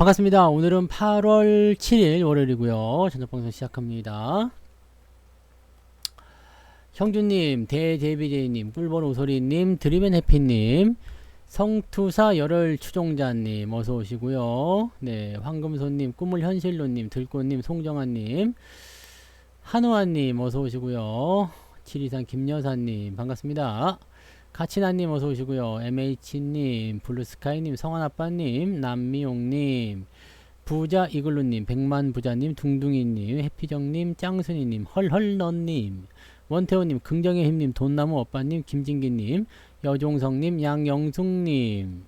반갑습니다. 오늘은 8월 7일 월요일이고요. 저녁방송 시작합니다. 형주님, 대제비제이님, 꿀벌 오소리님, 드림앤 해피님, 성투사 열혈 추종자님 어서 오시고요. 네, 황금손님, 꿈을 현실로님, 들꽃님, 송정아님, 한우아님 어서 오시고요. 723 김여사님 반갑습니다. 가치나님 어서 오시고요. MH님, 블루스카이님, 성환아빠님, 남미용님, 부자 이글루님, 백만부자님, 둥둥이님, 해피정님, 짱순이님, 헐헐너님, 원태호님, 긍정의 힘님, 돈나무 오빠님, 김진기님, 여종성님, 양영숙님,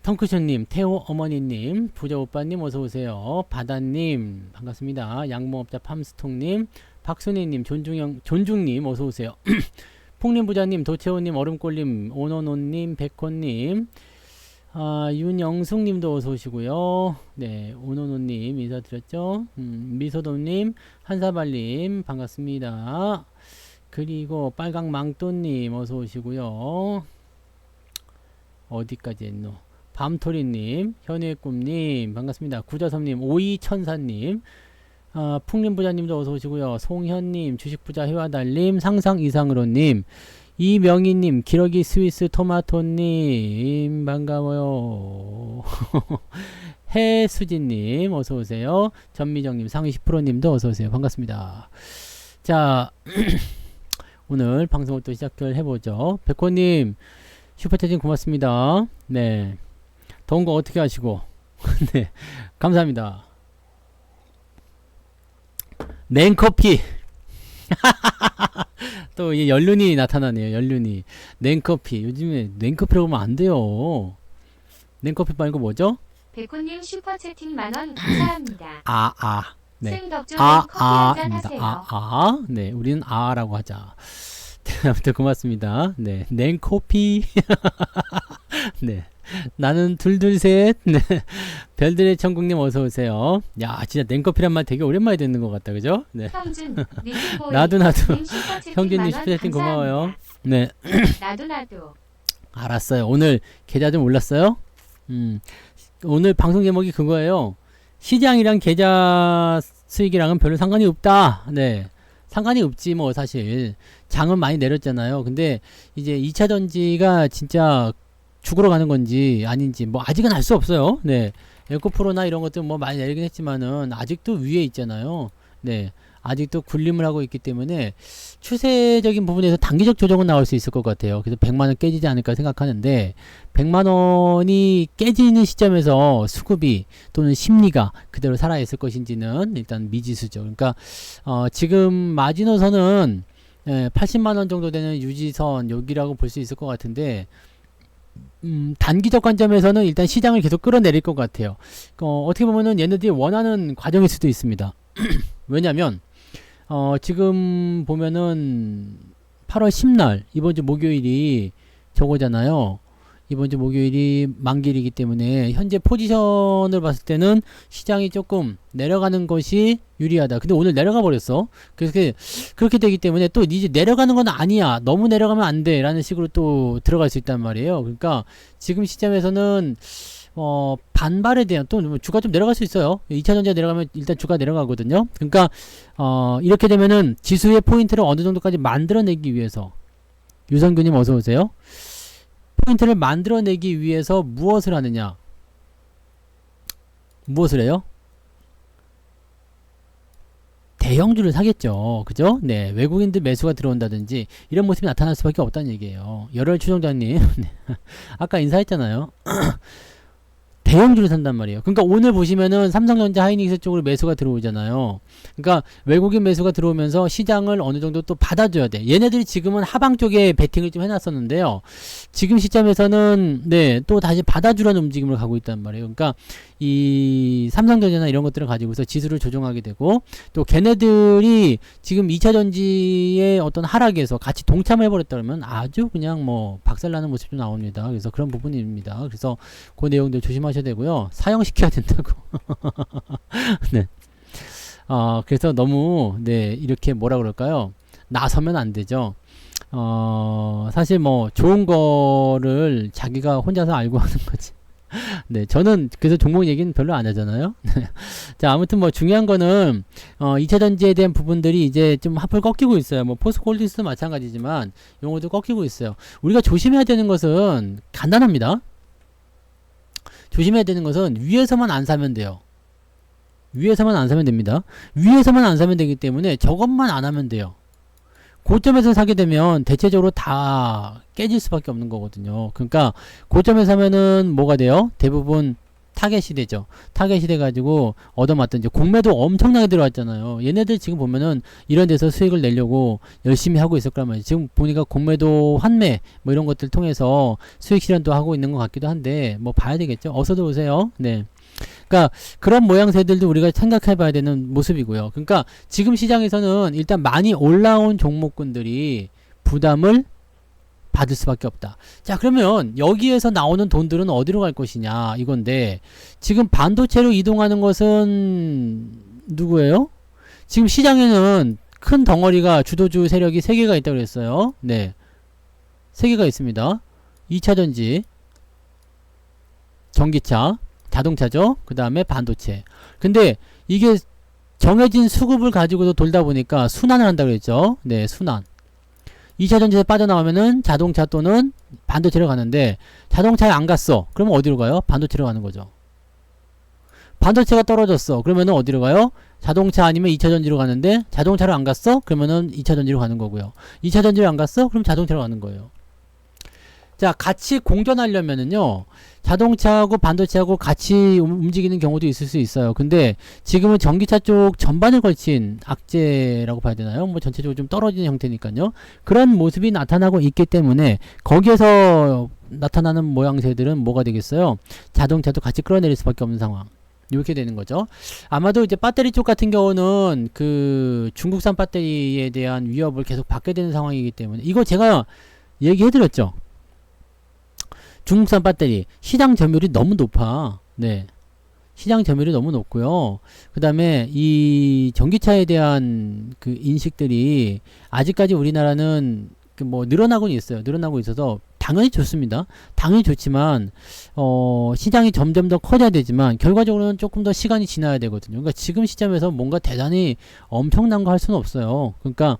텅크션님, 태호 어머니님, 부자 오빠님 어서오세요. 바다님 반갑습니다. 양봉업자 팜스통님, 박순희님, 존중님 어서오세요. 풍림부자님, 도채호님, 얼음골님, 오노노님, 백호님, 윤영숙님도 어서오시고요. 네, 오노노님 인사드렸죠. 미소돔님, 한사발님 반갑습니다. 그리고 빨강망토님 어서오시고요. 어디까지 했노? 밤토리님, 현우의 꿈님 반갑습니다. 구자섭님, 오이천사님, 풍림부자님도 어서오시고요. 송현님, 주식부자 해와달님, 상상이상으로님, 이명희님, 기러기 스위스 토마토님 반가워요. 해수진님 어서오세요. 전미정님, 상위 10%님도 어서오세요. 반갑습니다. 자, 오늘 방송을 또 시작을 해보죠. 백호님 슈퍼채팅 고맙습니다. 네, 더운 거 어떻게 하시고 네, 감사합니다. 냉커피 또 이 연륜이 나타나네요. 연륜이 냉커피. 요즘에 냉커피라고 하면 안 돼요. 냉커피 말고 뭐죠? 백호님 슈퍼채팅 만원 감사합니다. 네. 생덕주는 커피 한잔 입니다. 하세요. 네, 우리는 아라고 하자. 아무튼 고맙습니다. 네, 냉커피. 네. 나는 둘둘셋. 네. 별들의 천국님 어서오세요. 야, 진짜 냉커피란 말 되게 오랜만에 듣는 것 같다. 그죠? 네. 형준, 나도 형준님 슈퍼채팅 고마워요. 네. 나도 알았어요. 오늘 계좌 좀 올랐어요? 오늘 방송 제목이 그거예요. 시장이랑 계좌 수익이랑은 별로 상관이 없다. 네. 상관이 없지 뭐 사실. 장은 많이 내렸잖아요. 근데 이제 2차 전지가 진짜 죽으러 가는 건지 아닌지 뭐 아직은 알 수 없어요. 네. 에코프로나 이런 것들 뭐 많이 내리긴 했지만은 아직도 위에 있잖아요. 네. 아직도 굴림을 하고 있기 때문에 추세적인 부분에서 단기적 조정은 나올 수 있을 것 같아요. 그래서 100만원 깨지지 않을까 생각하는데 100만원이 깨지는 시점에서 수급이 또는 심리가 그대로 살아있을 것인지는 일단 미지수죠. 그러니까 지금 마지노선은 80만원 정도 되는 유지선 여기라고 볼 수 있을 것 같은데 단기적 관점에서는 일단 시장을 계속 끌어내릴 것 같아요. 어떻게 보면은 얘네들이 원하는 과정일 수도 있습니다. 왜냐면 지금 보면은 8월 10날 이번 주 목요일이 저거잖아요. 이번 주 목요일이 만기일이기 때문에 현재 포지션을 봤을 때는 시장이 조금 내려가는 것이 유리하다. 근데 오늘 내려가 버렸어. 그래서 그렇게 되기 때문에 또 이제 내려가는 건 아니야. 너무 내려가면 안 돼. 라는 식으로 또 들어갈 수 있단 말이에요. 그러니까 지금 시점에서는 반발에 대한 또 주가 좀 내려갈 수 있어요. 2차 전지가 내려가면 일단 주가 내려가거든요. 그러니까 이렇게 되면은 지수의 포인트를 어느 정도까지 만들어내기 위해서 유선규님 어서 오세요. 포인트를 만들어내기 위해서 무엇을 하느냐? 무엇을 해요? 대형주를 사겠죠. 그죠? 네. 외국인들 매수가 들어온다든지 이런 모습이 나타날 수밖에 없다는 얘기예요. 열혈 추종자님. 아까 인사했잖아요. 대형주를 산단 말이에요. 그러니까 오늘 보시면은 삼성전자 하이닉스 쪽으로 매수가 들어오잖아요. 그러니까 외국인 매수가 들어오면서 시장을 어느 정도 또 받아줘야 돼. 얘네들이 지금은 하방 쪽에 베팅을 좀 해놨었는데요. 지금 시점에서는 네, 또 다시 받아주라는 움직임을 가고 있단 말이에요. 그러니까 이 삼성전자나 이런 것들을 가지고서 지수를 조정하게 되고 또 걔네들이 지금 2차 전지의 어떤 하락에서 같이 동참을 해버렸다 그러면 아주 그냥 뭐 박살나는 모습도 나옵니다. 그래서 그런 부분입니다. 그래서 그 내용들 조심하셔야 되고요. 사형시켜야 된다고. 네. 그래서 너무 네, 이렇게 뭐라 그럴까요? 나서면 안 되죠. 사실 뭐 좋은 거를 자기가 혼자서 알고 하는 거지. 네, 저는 그래서 종목 얘기는 별로 안 하잖아요. 자, 아무튼 뭐 중요한 거는 2차 전지에 대한 부분들이 이제 좀 앞을 꺾이고 있어요. 뭐 포스코홀딩스도 마찬가지지만 용어도 꺾이고 있어요. 우리가 조심해야 되는 것은 간단합니다. 조심해야 되는 것은 위에서만 안 사면 돼요. 위에서만 안 사면 됩니다. 위에서만 안 사면 되기 때문에 저것만 안 하면 돼요. 고점에서 사게 되면 대체적으로 다 깨질 수밖에 없는 거거든요. 그러니까 고점에 사면은 뭐가 돼요? 대부분 타겟이 되죠. 타겟이 돼가지고 얻어맞던 이제 공매도 엄청나게 들어왔잖아요. 얘네들 지금 보면은 이런 데서 수익을 내려고 열심히 하고 있을 거란 말이에요. 지금 보니까 공매도 환매 뭐 이런 것들 통해서 수익 실현도 하고 있는 것 같기도 한데 뭐 봐야 되겠죠. 어서도 오세요. 네. 그러니까 그런 모양새들도 우리가 생각해 봐야 되는 모습이고요. 그러니까 지금 시장에서는 일단 많이 올라온 종목군들이 부담을 받을 수밖에 없다. 자, 그러면 여기에서 나오는 돈들은 어디로 갈 것이냐 이건데, 지금 반도체로 이동하는 것은 누구예요? 지금 시장에는 큰 덩어리가 주도주 세력이 3개가 있다고 그랬어요. 네, 3개가 있습니다. 2차전지, 전기차, 자동차죠. 그 다음에 반도체. 근데 이게 정해진 수급을 가지고도 돌다 보니까 순환을 한다고 그랬죠. 네, 순환. 2차전지에서 빠져나오면은 자동차 또는 반도체로 가는데, 자동차에 안 갔어. 그러면 어디로 가요? 반도체로 가는 거죠. 반도체가 떨어졌어. 그러면은 어디로 가요? 자동차 아니면 2차전지로 가는데, 자동차로 안 갔어? 그러면은 2차전지로 가는 거고요. 2차전지로 안 갔어? 그럼 자동차로 가는 거예요. 자, 같이 공존하려면은요, 자동차하고 반도체하고 같이 움직이는 경우도 있을 수 있어요. 근데 지금은 전기차 쪽 전반을 걸친 악재라고 봐야 되나요? 뭐 전체적으로 좀 떨어지는 형태니까요. 그런 모습이 나타나고 있기 때문에 거기에서 나타나는 모양새들은 뭐가 되겠어요? 자동차도 같이 끌어내릴 수밖에 없는 상황. 이렇게 되는 거죠. 아마도 이제 배터리 쪽 같은 경우는 그 중국산 배터리에 대한 위협을 계속 받게 되는 상황이기 때문에, 이거 제가 얘기해드렸죠. 중국산 배터리 시장 점유율이 너무 높아. 네, 시장 점유율이 너무 높고요. 그 다음에 이 전기차에 대한 그 인식들이 아직까지 우리나라는 그 뭐 늘어나고는 있어요. 늘어나고 있어서 당연히 좋습니다. 당연히 좋지만 시장이 점점 더 커져야 되지만 결과적으로는 조금 더 시간이 지나야 되거든요. 그러니까 지금 시점에서 뭔가 대단히 엄청난 거 할 수는 없어요. 그러니까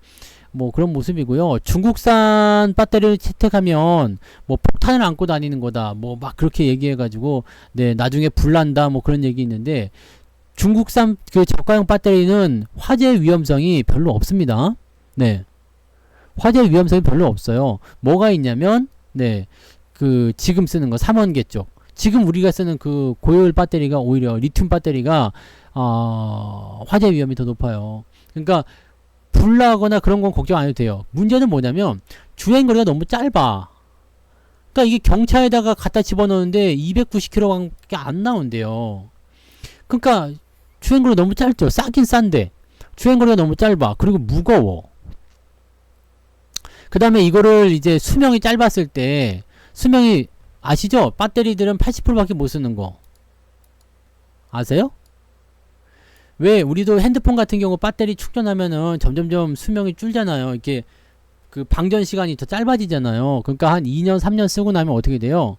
뭐 그런 모습이고요. 중국산 배터리를 채택하면 뭐 폭탄을 안고 다니는 거다, 뭐 막 그렇게 얘기해가지고 네, 나중에 불난다, 뭐 그런 얘기 있는데, 중국산 그 저가형 배터리는 화재 위험성이 별로 없습니다. 네, 화재 위험성이 별로 없어요. 뭐가 있냐면 네, 그 지금 쓰는 거 3원계 쪽, 지금 우리가 쓰는 그 고효율 배터리가 오히려 리튬 배터리가 화재 위험이 더 높아요. 그러니까 불나거나 그런 건 걱정 안 해도 돼요. 문제는 뭐냐면 주행거리가 너무 짧아. 그러니까 이게 경차에다가 갖다 집어넣는데 290km밖에 안 나온대요. 그러니까 주행거리가 너무 짧죠. 싸긴 싼데 주행거리가 너무 짧아. 그리고 무거워. 그 다음에 이거를 이제 수명이 짧았을 때, 수명이 아시죠? 배터리들은 80%밖에 못 쓰는 거 아세요? 왜 우리도 핸드폰 같은 경우 배터리 충전하면은 점점점 수명이 줄잖아요. 이렇게 그 방전 시간이 더 짧아지잖아요. 그러니까 한 2년 3년 쓰고 나면 어떻게 돼요?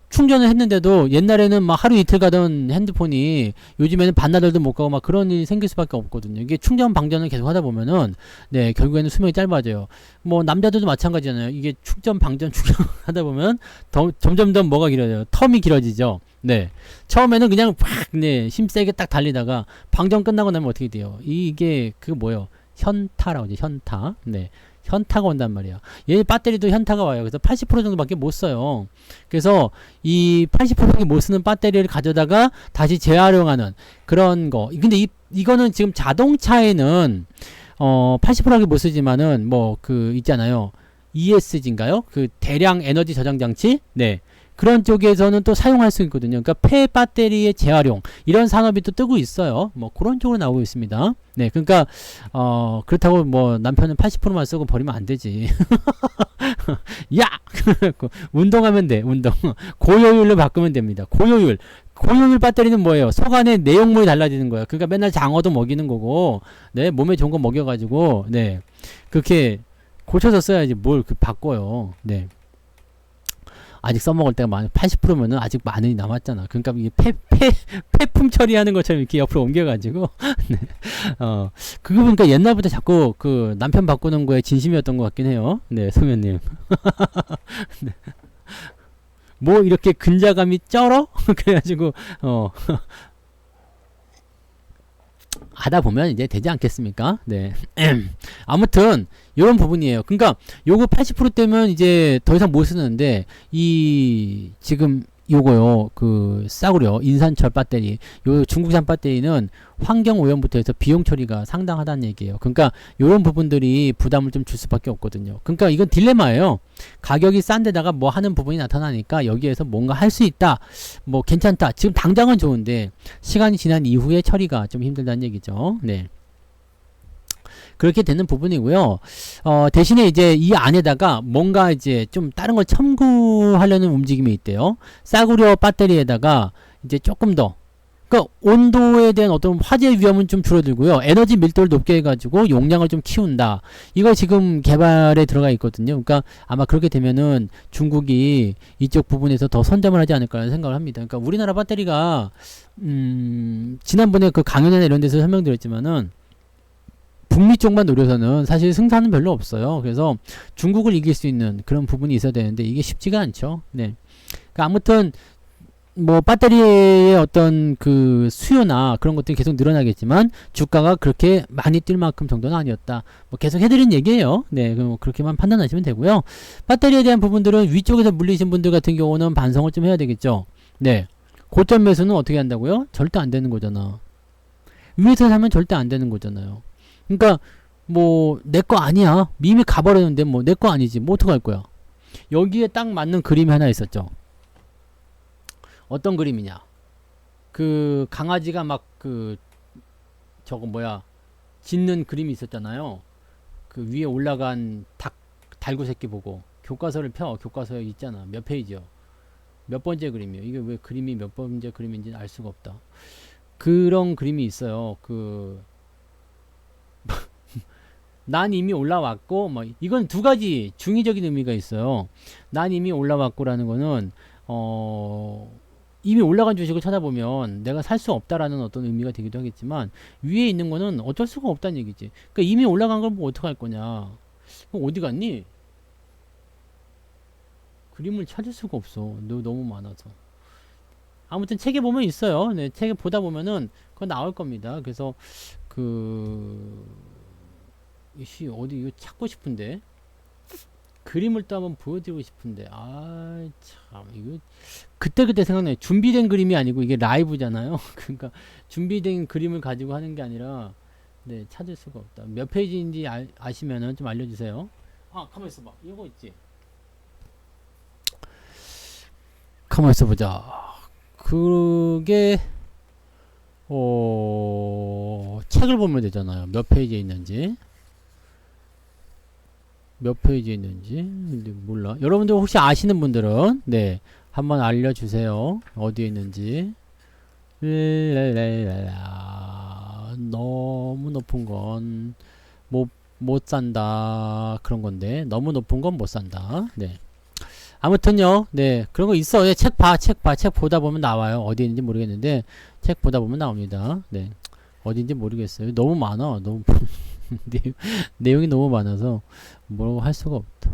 충전을 했는데도 옛날에는 막 하루 이틀 가던 핸드폰이 요즘에는 반나절도 못 가고 막 그런 일이 생길 수밖에 없거든요. 이게 충전 방전을 계속 하다 보면은 네, 결국에는 수명이 짧아져요. 뭐 남자들도 마찬가지잖아요. 이게 충전 방전 충전 하다 보면 점점 더 뭐가 길어져요? 텀이 길어지죠. 네, 처음에는 그냥 팍 네, 힘세게 딱 달리다가 방전 끝나고 나면 어떻게 돼요? 이게 그 뭐예요? 현타라고 하죠. 현타. 네, 현타가 온단 말이야. 얘 배터리도 현타가 와요. 그래서 80% 정도밖에 못 써요. 그래서 이 80%밖에 못 쓰는 배터리를 가져다가 다시 재활용하는 그런 거. 근데 이거는 지금 자동차에는 80%밖에 못 쓰지만은 뭐 그 있잖아요. ESG인가요? 그 대량 에너지 저장 장치? 네. 그런 쪽에서는 또 사용할 수 있거든요. 그러니까 폐 배터리의 재활용, 이런 산업이 또 뜨고 있어요. 뭐 그런 쪽으로 나오고 있습니다. 네, 그러니까 그렇다고 뭐 남편은 80%만 쓰고 버리면 안 되지. 야, 운동하면 돼. 운동. 고효율로 바꾸면 됩니다. 고효율. 고효율 배터리는 뭐예요? 속 안에 내용물이 달라지는 거예요. 그러니까 맨날 장어도 먹이는 거고, 네, 몸에 좋은 거 먹여가지고, 네, 그렇게 고쳐서 써야지 뭘 그 바꿔요. 네. 아직 써먹을 때가 80%면은 아직 많이 남았잖아. 그러니까 이게 폐품 처리하는 것처럼 이렇게 옆으로 옮겨가지고 네. 그거 보니까 옛날부터 자꾸 그 남편 바꾸는 거에 진심이었던 것 같긴 해요. 네, 소면님. 네. 뭐 이렇게 근자감이 쩔어? 그래가지고 하다 보면 이제 되지 않겠습니까? 네. 아무튼 이런 부분이에요. 그러니까 요거 80%대면 이제 더 이상 못 쓰는데 이 지금 요거요 그 싸구려 인산철 배터리 요 중국산 배터리는 환경 오염부터 해서 비용 처리가 상당하다는 얘기예요. 그러니까 요런 부분들이 부담을 좀 줄 수밖에 없거든요. 그러니까 이건 딜레마예요. 가격이 싼 데다가 뭐 하는 부분이 나타나니까 여기에서 뭔가 할 수 있다, 뭐 괜찮다, 지금 당장은 좋은데 시간이 지난 이후에 처리가 좀 힘들다는 얘기죠. 네. 그렇게 되는 부분이고요. 대신에 이제 이 안에다가 뭔가 이제 좀 다른 걸 첨구하려는 움직임이 있대요. 싸구려 배터리에다가 이제 조금 더, 그러니까 온도에 대한 어떤 화재 위험은 좀 줄어들고요. 에너지 밀도를 높게 해가지고 용량을 좀 키운다. 이거 지금 개발에 들어가 있거든요. 그러니까 아마 그렇게 되면은 중국이 이쪽 부분에서 더 선점을 하지 않을까라는 생각을 합니다. 그러니까 우리나라 배터리가 지난번에 그 강연이나 이런 데서 설명드렸지만은 북미 쪽만 노려서는 사실 승산은 별로 없어요. 그래서 중국을 이길 수 있는 그런 부분이 있어야 되는데 이게 쉽지가 않죠. 네. 그러니까 아무튼 뭐 배터리의 어떤 그 수요나 그런 것들이 계속 늘어나겠지만 주가가 그렇게 많이 뛸 만큼 정도는 아니었다. 뭐 계속 해드린 얘기예요. 네, 그럼 그렇게만 판단하시면 되고요. 배터리에 대한 부분들은 위쪽에서 물리신 분들 같은 경우는 반성을 좀 해야 되겠죠. 네. 고점 매수는 어떻게 한다고요? 절대 안 되는 거잖아. 위에서 사면 절대 안 되는 거잖아요. 그러니까 뭐 내 거 아니야. 이미 가버렸는데 뭐 내 거 아니지. 뭐 어떡할 거야. 여기에 딱 맞는 그림이 하나 있었죠. 어떤 그림이냐. 그 강아지가 막 그 저거 뭐야 짖는 그림이 있었잖아요. 그 위에 올라간 닭 달구 새끼 보고 교과서를 펴. 교과서에 있잖아. 몇 페이지요. 몇 번째 그림이에요. 이게 왜 그림이 몇 번째 그림인지는 알 수가 없다. 그런 그림이 있어요. 난 이미 올라왔고, 뭐, 이건 두 가지 중의적인 의미가 있어요. 난 이미 올라왔고라는 거는, 이미 올라간 주식을 찾아보면 내가 살 수 없다라는 어떤 의미가 되기도 하겠지만, 위에 있는 거는 어쩔 수가 없다는 얘기지. 그러니까 이미 올라간 걸 뭐 어떡할 거냐. 그럼 어디 갔니? 그림을 찾을 수가 없어. 너무 많아서. 아무튼 책에 보면 있어요. 네, 책에 보다 보면은 그거 나올 겁니다. 그래서, 이씨 어디 이거 찾고 싶은데 그림을 또 한번 보여드리고 싶은데 아 참 이거 그때 생각나요. 준비된 그림이 아니고 이게 라이브잖아요. 그러니까 준비된 그림을 가지고 하는 게 아니라 네 찾을 수가 없다. 몇 페이지인지 아시면은 좀 알려주세요. 아 가만 있어봐. 이거 있지. 가만 있어보자. 그게 책을 보면 되잖아요. 몇 페이지에 있는지. 몇 페이지에 있는지 몰라. 여러분들 혹시 아시는 분들은 네 한번 알려주세요. 어디에 있는지. 너무 높은 건 못 산다 그런 건데 너무 높은 건 못 산다. 네. 아무튼요. 네 그런 거 있어. 네, 책 보다 보면 나와요. 어디에 있는지 모르겠는데 책 보다 보면 나옵니다. 네 어디인지 모르겠어요. 너무 많아. 너무 내용이 너무 많아서 뭐라고 할 수가 없다.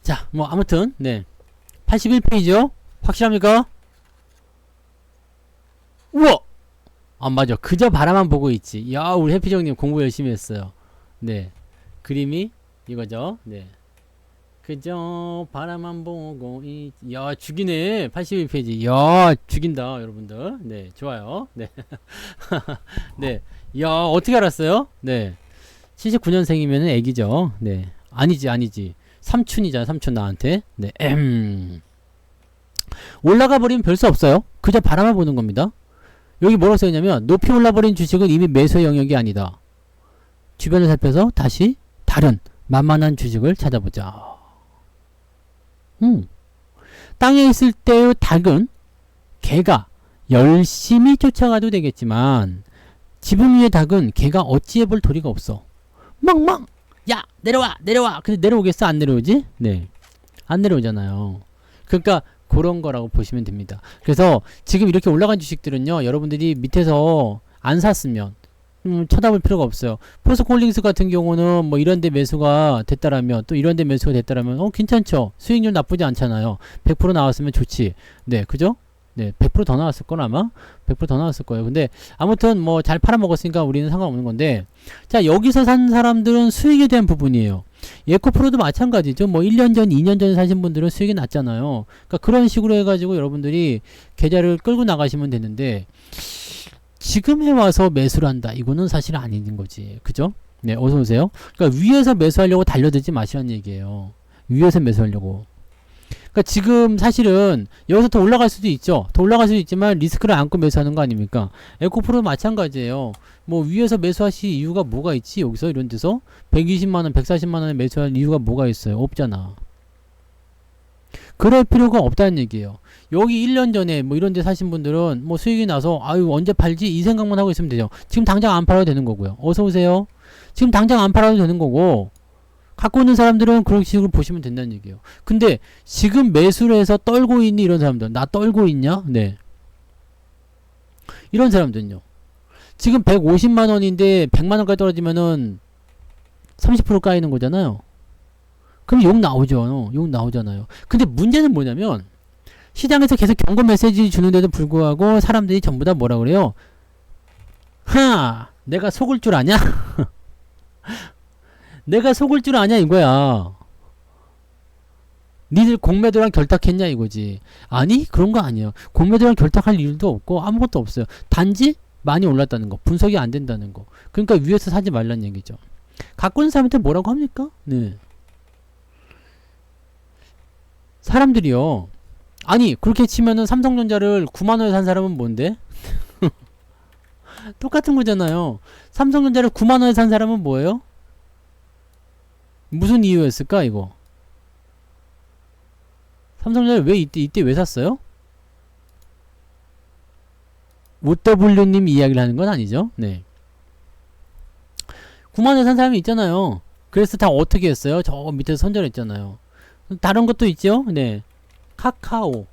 자, 뭐 아무튼 네 81페이지요. 확실합니까? 우와! 아 맞아. 그저 바라만 보고 있지. 야 우리 해피정님 공부 열심히 했어요. 네 그림이 이거죠. 네 그저 바라만 보고 있지. 야 죽이네. 81페이지. 야 죽인다 여러분들. 네 좋아요. 네 네. 야 어떻게 알았어요? 네 79년생이면은 애기죠. 네 아니지 삼촌이잖아. 삼촌 나한테. 네 올라가 버리면 별 수 없어요. 그저 바라만 보는 겁니다. 여기 뭐라고 써있냐면 높이 올라버린 주식은 이미 매수의 영역이 아니다. 주변을 살펴서 다시 다른 만만한 주식을 찾아보자. 땅에 있을 때의 닭은 개가 열심히 쫓아가도 되겠지만 지붕 위의 닭은 개가 어찌해 볼 도리가 없어. 멍멍! 야! 내려와! 근데 내려오겠어? 안 내려오지? 네. 안 내려오잖아요. 그러니까 그런 거라고 보시면 됩니다. 그래서 지금 이렇게 올라간 주식들은요, 여러분들이 밑에서 안 샀으면 쳐다볼 필요가 없어요. 포스코홀딩스 같은 경우는 뭐 이런 데 매수가 됐다라면, 또 이런 데 매수가 됐다라면 괜찮죠. 수익률 나쁘지 않잖아요. 100% 나왔으면 좋지. 네, 그죠? 네, 100%더 나왔을 건 아마 100%더 나왔을 거예요. 근데 아무튼 뭐 잘 팔아먹었으니까 우리는 상관없는 건데, 자, 여기서 산 사람들은 수익에 대한 부분이에요. 에코프로도 마찬가지죠. 뭐 1년 전, 2년 전에 사신 분들은 수익이 났잖아요. 그러니까 그런 식으로 해가지고 여러분들이 계좌를 끌고 나가시면 되는데, 지금에 와서 매수를 한다. 이거는 사실 아닌 거지. 그죠? 네, 어서 오세요. 그러니까 위에서 매수하려고 달려들지 마시라는 얘기예요. 위에서 매수하려고. 그러니까 지금 사실은 여기서 더 올라갈 수도 있죠. 더 올라갈 수도 있지만 리스크를 안고 매수하는 거 아닙니까? 에코프로도 마찬가지예요. 뭐 위에서 매수하실 이유가 뭐가 있지? 여기서 이런 데서 120만원, 140만원에 매수할 이유가 뭐가 있어요? 없잖아. 그럴 필요가 없다는 얘기예요. 여기 1년 전에 뭐 이런 데 사신 분들은 뭐 수익이 나서 아유 언제 팔지 이 생각만 하고 있으면 되죠. 지금 당장 안 팔아도 되는 거고요. 어서 오세요. 지금 당장 안 팔아도 되는 거고, 갖고 있는 사람들은 그런 식으로 보시면 된다는 얘기예요. 근데 지금 매수를 해서 떨고 있는 이런 사람들, 나 떨고 있냐? 네. 이런 사람들은요. 지금 150만 원인데 100만 원까지 떨어지면은 30% 까이는 거잖아요. 그럼 욕 나오죠. 욕 나오잖아요. 근데 문제는 뭐냐면, 시장에서 계속 경고 메시지 주는데도 불구하고 사람들이 전부 다 뭐라 그래요? 내가 속을 줄 아냐? 내가 속을 줄 아냐 이거야. 니들 공매도랑 결탁했냐 이거지. 아니 그런 거 아니에요. 공매도랑 결탁할 일도 없고 아무것도 없어요. 단지 많이 올랐다는 거, 분석이 안 된다는 거. 그러니까 위에서 사지 말라는 얘기죠. 갖고 있는 사람한테 뭐라고 합니까? 네. 사람들이요. 아니 그렇게 치면은 삼성전자를 9만원에 산 사람은 뭔데? 똑같은 거잖아요. 삼성전자를 9만원에 산 사람은 뭐예요? 무슨 이유였을까 이거? 삼성전자를 왜 이때 왜 샀어요? OW님 이야기를 하는 건 아니죠. 네. 9만원에 산 사람이 있잖아요. 그래서 다 어떻게 했어요? 저 밑에서 선전했잖아요. 다른 것도 있죠. 네. 카카오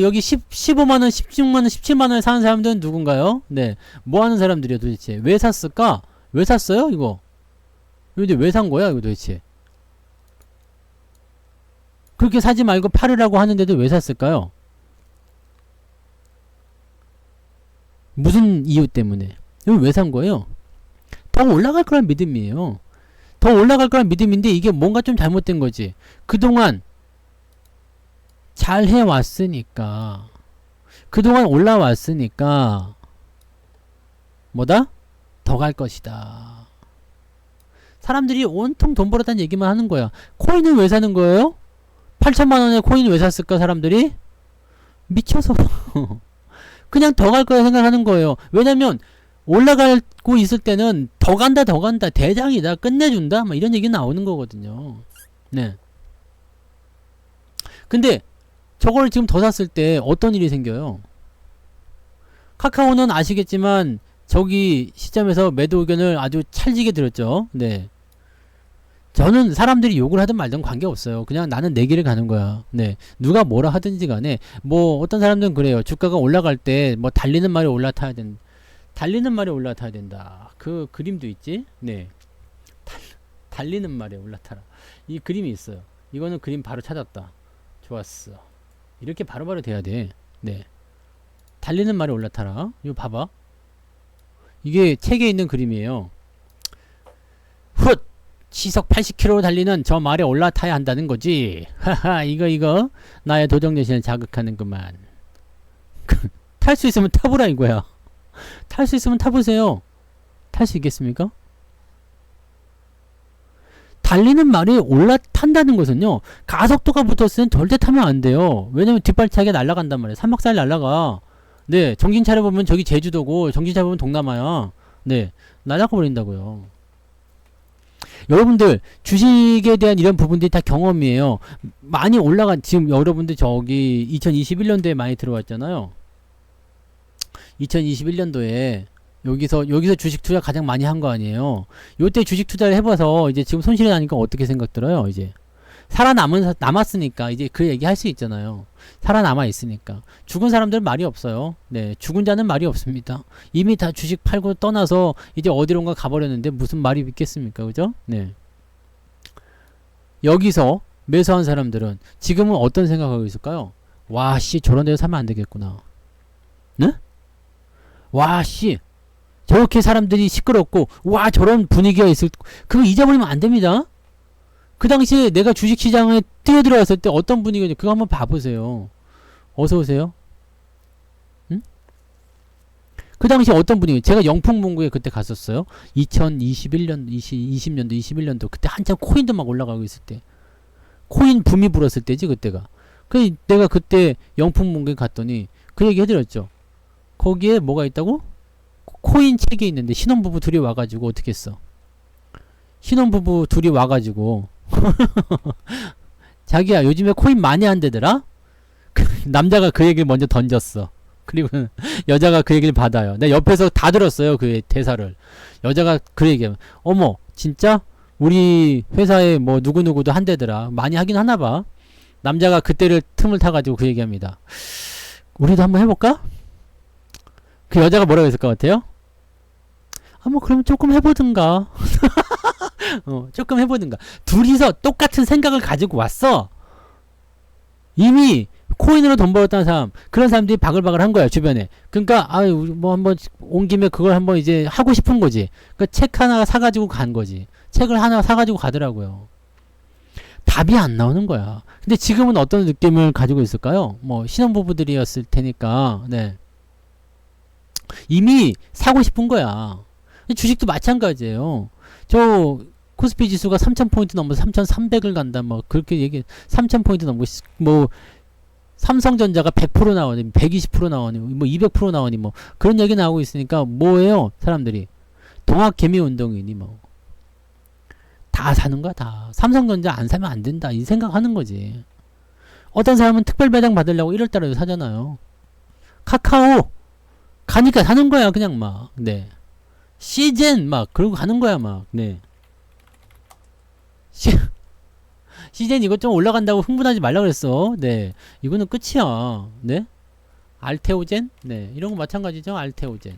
여기 15만원, 16만원, 17만원에 사는 사람들은 누군가요? 네. 뭐 하는 사람들이요 도대체? 왜 샀을까? 왜 샀어요 이거? 이거 왜 산 거야 이거 도대체? 그렇게 사지 말고 팔으라고 하는데도 왜 샀을까요? 무슨 이유 때문에? 이거 왜 산 거예요? 더 올라갈 거란 믿음이에요. 더 올라갈 거란 믿음인데 이게 뭔가 좀 잘못된 거지. 그동안 잘 해왔으니까, 그동안 올라왔으니까 뭐다? 더 갈 것이다. 사람들이 온통 돈 벌었다는 얘기만 하는 거야. 코인은 왜 사는 거예요? 8천만원에 코인 왜 샀을까 사람들이? 미쳐서 그냥 더 갈 거야 생각하는 거예요. 왜냐면 올라가고 있을 때는 더 간다 대장이다 끝내준다 막 이런 얘기 나오는 거거든요. 네. 근데 저걸 지금 더 샀을 때 어떤 일이 생겨요? 카카오는 아시겠지만 저기 시점에서 매도 의견을 아주 찰지게 들었죠. 네. 저는 사람들이 욕을 하든 말든 관계없어요. 그냥 나는 내 길을 가는 거야. 네. 누가 뭐라 하든지 간에, 뭐 어떤 사람들은 그래요. 주가가 올라갈 때 뭐 달리는 말이 올라타야 된다. 그 그림도 있지? 네. 달리는 말에 올라타라. 이 그림이 있어요. 이거는 그림 바로 찾았다. 좋았어. 이렇게 바로바로 돼야 돼. 네. 달리는 말에 올라타라. 이거 봐봐. 이게 책에 있는 그림이에요. 훗! 시속 80km로 달리는 저 말에 올라타야 한다는 거지. 하하, 이거 나의 도정내신을 자극하는구만. 탈 수 있으면 타보라 이거야. 탈 수 있으면 타보세요. 탈 수 있겠습니까? 달리는 말이 올라탄다는 것은요, 가속도가 붙었으면 절대 타면 안 돼요. 왜냐면 뒷발차기가 날아간단 말이에요. 3박 4일 날아가. 네, 정신 차려보면 저기 제주도고, 정신 차려보면 동남아야. 네, 날아가 버린다고요. 여러분들 주식에 대한 이런 부분들이 다 경험이에요. 많이 올라간, 지금 여러분들 저기 2021년도에 많이 들어왔잖아요. 2021년도에 여기서 주식 투자 가장 많이 한 거 아니에요. 요때 주식 투자를 해봐서 이제 지금 손실이 나니까 어떻게 생각 들어요? 이제 남았으니까 이제 그 얘기 할 수 있잖아요. 살아남아 있으니까. 죽은 사람들은 말이 없어요. 네, 죽은 자는 말이 없습니다. 이미 다 주식 팔고 떠나서 이제 어디론가 가버렸는데 무슨 말이 있겠습니까? 그죠? 네. 여기서 매수한 사람들은 지금은 어떤 생각하고 있을까요? 와, 씨, 저런 데서 사면 안 되겠구나. 네? 와, 씨, 저렇게 사람들이 시끄럽고, 와, 저런 분위기가 그거 잊어버리면 안 됩니다. 그 당시에 내가 주식시장에 뛰어들어왔을 때 어떤 분위기였는지 그거 한번 봐보세요. 어서 오세요. 응? 그 당시에 어떤 분위기? 제가 영풍문고에 그때 갔었어요. 2021년, 20년도, 21년도 그때 한참 코인도 막 올라가고 있을 때, 코인 붐이 불었을 때지 그때가. 내가 그때 영풍문고에 갔더니 그 얘기 해드렸죠. 거기에 뭐가 있다고? 코인 책이 있는데 신혼부부 둘이 와가지고 어떻게 했어? 신혼부부 둘이 와가지고 자기야 요즘에 코인 많이 한대더라? 남자가 그 얘기를 먼저 던졌어. 그리고 여자가 그 얘기를 받아요. 내가 옆에서 다 들었어요. 그 대사를. 여자가 그 얘기하면 어머 진짜? 우리 회사에 뭐 누구누구도 한대더라. 많이 하긴 하나봐. 남자가 그때를 틈을 타가지고 그 얘기합니다. 우리도 한번 해볼까? 그 여자가 뭐라고 했을 것 같아요? 아, 뭐, 그럼 조금 해보든가. 조금 해보든가. 둘이서 똑같은 생각을 가지고 왔어. 이미 코인으로 돈 벌었다는 사람, 그런 사람들이 바글바글 한 거야, 주변에. 그러니까, 아유, 뭐 한번 온 김에 그걸 한번 이제 하고 싶은 거지. 그러니까 책 하나 사가지고 간 거지. 책을 하나 사가지고 가더라고요. 답이 안 나오는 거야. 근데 지금은 어떤 느낌을 가지고 있을까요? 뭐, 신혼부부들이었을 테니까, 네. 이미 사고 싶은 거야. 주식도 마찬가지예요. 저 코스피 지수가 3000포인트 넘어서 3300을 간다. 뭐 그렇게 얘기 3000포인트 넘고 뭐 삼성전자가 100% 나오니 120% 나오니 뭐 200% 나오니 뭐 그런 얘기 나오고 있으니까 뭐예요? 사람들이 동학개미 운동이니 뭐 다 사는 거야, 다. 삼성전자 안 사면 안 된다. 이 생각하는 거지. 어떤 사람은 특별 배당 받으려고 1월달에도 사잖아요. 카카오 가니까 사는 거야, 그냥 막. 네. 시젠 막 그러고 가는 거야, 막. 네. 시젠 이거 좀 올라간다고 흥분하지 말라 그랬어. 네. 이거는 끝이야. 네. 알테오젠? 네. 이런 거 마찬가지죠. 알테오젠.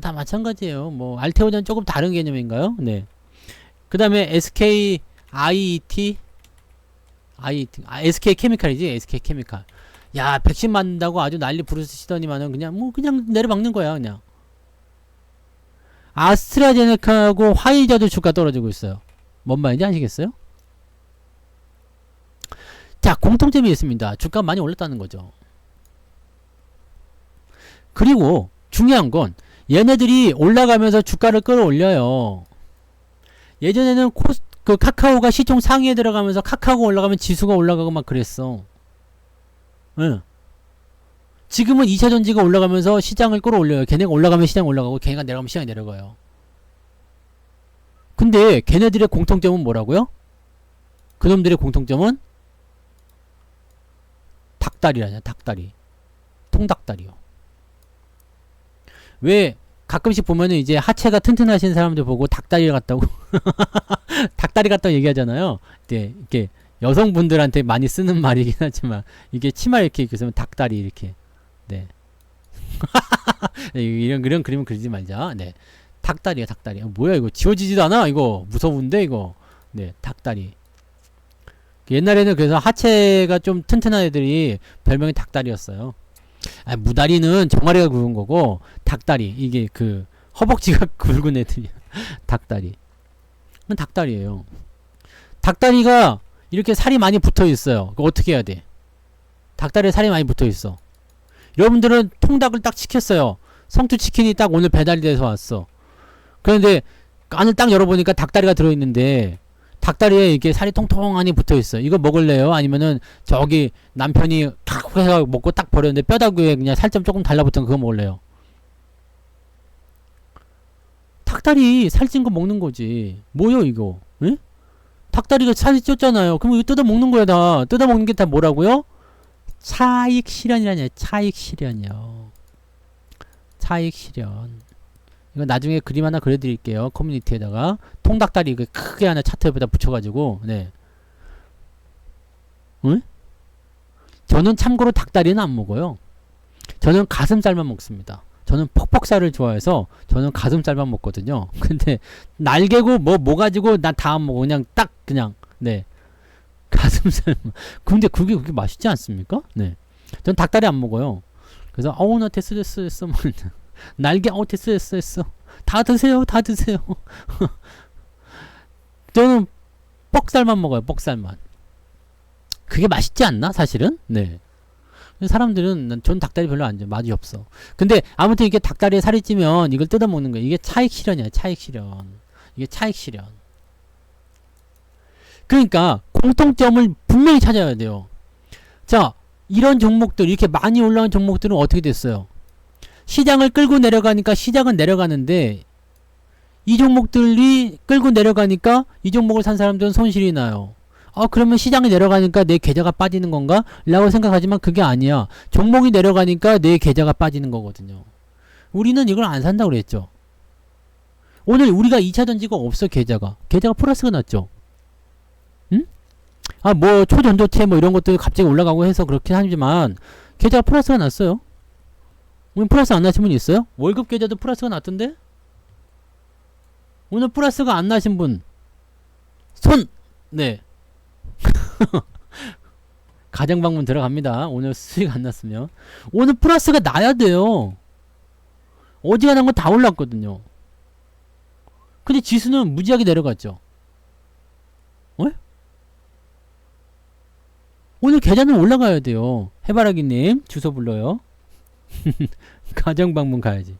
다 마찬가지예요. 뭐 알테오젠 조금 다른 개념인가요? 네. 그다음에 SK IET SK 케미칼이지. SK 케미칼. 야, 백신 맞는다고 아주 난리 부르시더니만은 그냥 뭐 그냥 내려박는 거야, 그냥. 아스트라제네카하고 화이자도 주가 떨어지고 있어요. 뭔 말인지 아시겠어요? 자, 공통점이 있습니다. 주가 많이 올랐다는 거죠. 그리고 중요한 건 얘네들이 올라가면서 주가를 끌어올려요. 예전에는 그 카카오가 시총 상위에 들어가면서 카카오가 올라가면 지수가 올라가고 막 그랬어. 응. 지금은 2차전지가 올라가면서 시장을 끌어올려요. 걔네가 올라가면 시장 올라가고 걔네가 내려가면 시장이 내려가요. 근데 걔네들의 공통점은 뭐라고요? 그놈들의 공통점은 닭다리라냐, 닭다리. 통닭다리요. 왜 가끔씩 보면은 이제 하체가 튼튼하신 사람들 보고 닭다리 같다고 닭다리 같다고 얘기하잖아요. 네, 이렇게 여성분들한테 많이 쓰는 말이긴 하지만 이게 치마 이렇게 입으면 닭다리 이렇게. 네. 이런 그림은 그리지 말자. 네. 닭다리야, 닭다리. 뭐야 이거 지워지지도 않아? 이거 무서운데 이거. 네, 닭다리. 옛날에는 그래서 하체가 좀 튼튼한 애들이 별명이 닭다리였어요. 아, 무다리는 정아리가 굵은 거고 닭다리 이게 그 허벅지가 굵은 애들이 닭다리. 그건 닭다리예요. 닭다리가 이렇게 살이 많이 붙어 있어요. 그거 어떻게 해야 돼? 닭다리에 살이 많이 붙어 있어. 여러분들은 통닭을 딱 시켰어요. 성투치킨이 딱 오늘 배달이 돼서 왔어. 그런데 안을 딱 열어보니까 닭다리가 들어있는데 닭다리에 이렇게 살이 통통하니 붙어있어. 이거 먹을래요? 아니면은 저기 남편이 탁 해서 먹고 딱 버렸는데 뼈다귀에 그냥 살점 조금 달라붙은 그거 먹을래요? 닭다리 살찐 거 먹는 거지. 뭐요 이거? 응? 닭다리가 살이 쪘잖아요. 그럼 이거 뜯어 먹는 거야 다. 뜯어 먹는 게 다 뭐라고요? 차익 실현이라냐. 차익 실현이요. 차익 실현. 이거 나중에 그림 하나 그려드릴게요. 커뮤니티에다가 통닭다리 크게 하나 차트 옆에다 붙여가지고 네. 응? 저는 참고로 닭다리는 안 먹어요. 저는 가슴살만 먹습니다. 저는 퍽퍽살을 좋아해서 저는 가슴살만 먹거든요. 근데 날개고 뭐 가지고 난 다 안 먹어. 그냥 딱 그냥 네 가슴살. 근데 그게 맛있지 않습니까? 네. 전 닭다리 안 먹어요. 그래서 나 됐어 뭐 날개 됐어 다 드세요. 저는 뻑살만 먹어요. 뻑살만. 그게 맛있지 않나 사실은? 네. 사람들은 전 닭다리 별로 안 좋아. 맛이 없어. 근데 아무튼 이게 닭다리에 살이 찌면 이걸 뜯어 먹는 거야. 이게 차익 실현이야. 차익 실현. 이게 차익 실현. 그러니까 공통점을 분명히 찾아야 돼요. 자, 이런 종목들 이렇게 많이 올라온 종목들은 어떻게 됐어요? 시장을 끌고 내려가니까 시장은 내려가는데 이 종목들이 끌고 내려가니까 이 종목을 산 사람들은 손실이 나요. 그러면 시장이 내려가니까 내 계좌가 빠지는 건가? 라고 생각하지만 그게 아니야. 종목이 내려가니까 내 계좌가 빠지는 거거든요. 우리는 이걸 안 산다고 그랬죠. 오늘 우리가 2차 전지가 없어. 계좌가 플러스가 났죠. 응? 뭐 초전도체 뭐 이런 것들이 갑자기 올라가고 해서 그렇긴 하지만 계좌가 플러스가 났어요. 오늘 플러스 안 나신 분 있어요? 월급 계좌도 플러스가 났던데? 오늘 플러스가 안 나신 분 네. 가정방문 들어갑니다. 오늘 수익 안 났으면. 오늘 플러스가 나야 돼요. 어지간한 건 다 올랐거든요. 근데 지수는 무지하게 내려갔죠. 오늘 계좌는 올라가야 돼요. 해바라기님 주소 불러요. 가정방문 가야지.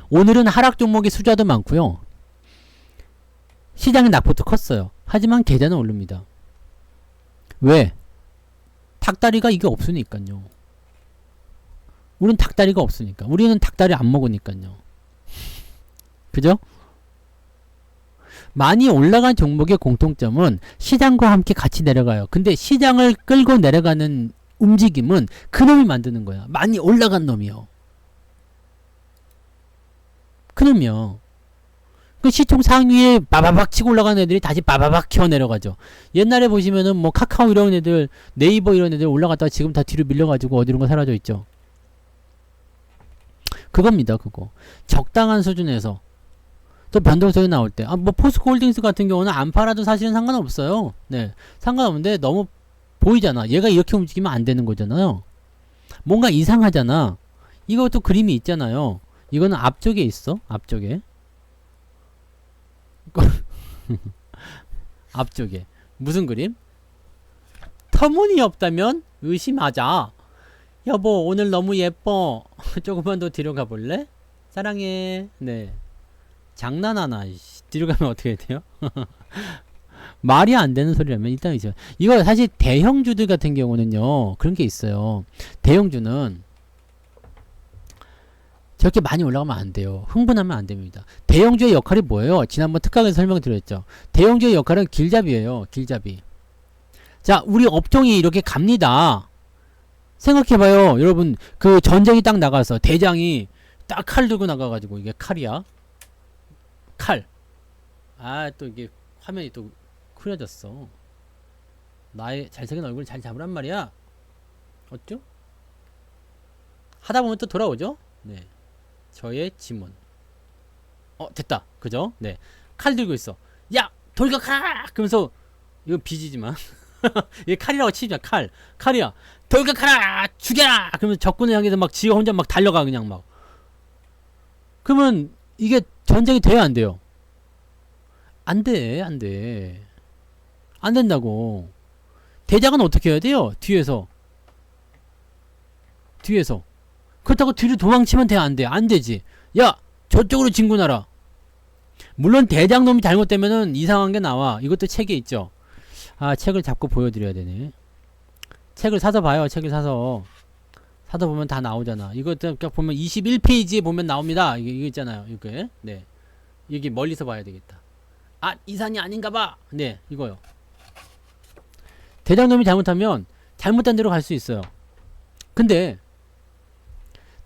오늘은 하락 종목의 숫자도 많고요. 시장의 낙폭도 컸어요. 하지만 계좌는 오릅니다. 왜? 닭다리가 이게 없으니까요. 우린 닭다리가 없으니까. 우리는 닭다리 안 먹으니까요. 그죠? 많이 올라간 종목의 공통점은 시장과 함께 같이 내려가요. 근데 시장을 끌고 내려가는 움직임은 그놈이 만드는 거야. 많이 올라간 놈이요. 그놈이요. 그 시총 상위에 바바박 치고 올라가는 애들이 다시 바바박 튀어 내려가죠. 옛날에 보시면은 뭐 카카오 이런 애들, 네이버 이런 애들 올라갔다가 지금 다 뒤로 밀려가지고 어디론가 사라져 있죠. 그겁니다. 그거. 적당한 수준에서 또 변동성이 나올 때, 뭐 포스코홀딩스 같은 경우는 안 팔아도 사실은 상관없어요. 네, 상관없는데 너무 보이잖아. 얘가 이렇게 움직이면 안 되는 거잖아요. 뭔가 이상하잖아. 이것도 그림이 있잖아요. 이거는 앞쪽에 있어. 앞쪽에. 앞쪽에 무슨 그림? 터무니없다면 의심하자. 여보 오늘 너무 예뻐. 조금만 더 뒤로 가볼래? 사랑해. 네. 장난하나. 뒤로 가면 어떻게 돼요? 말이 안 되는 소리라면 일단 있어요. 이거 사실 대형주들 같은 경우는요 그런 게 있어요. 대형주는 저렇게 많이 올라가면 안 돼요. 흥분하면 안 됩니다. 대형주의 역할이 뭐예요? 지난번 특강에서 설명드렸죠. 대형주의 역할은 길잡이에요. 길잡이. 자, 우리 업종이 이렇게 갑니다. 생각해봐요. 여러분, 그 전쟁이 딱 나가서 대장이 딱 칼 들고 나가가지고 이게 칼이야. 칼. 또 이게 화면이 또 흐려졌어. 나의 잘생긴 얼굴을 잘 잡으란 말이야. 어쩌? 하다 보면 또 돌아오죠? 네. 저의 지문. 됐다. 그죠? 네. 칼 들고 있어. 야! 돌격하라! 그러면서, 이거 비지지만. 이게 칼이라고 치자. 칼이야. 돌격하라! 죽여라! 그러면서 적군을 향해서 막 지가 혼자 막 달려가, 그냥 막. 그러면, 이게 전쟁이 돼야 안 돼요? 안 돼. 안 된다고. 대장은 어떻게 해야 돼요? 뒤에서. 그렇다고 뒤로 도망치면 돼? 안 돼? 안 되지. 야! 저쪽으로 진군하라. 물론 대장놈이 잘못되면은 이상한 게 나와. 이것도 책에 있죠. 책을 잡고 보여드려야 되네. 책을 사서 봐요. 책을 사서 보면 다 나오잖아. 이것도 보면 21페이지에 보면 나옵니다. 이거 있잖아요. 이게. 네. 여기 멀리서 봐야 되겠다. 이 산이 아닌가 봐. 네. 이거요. 대장놈이 잘못하면 잘못된 데로 갈 수 있어요. 근데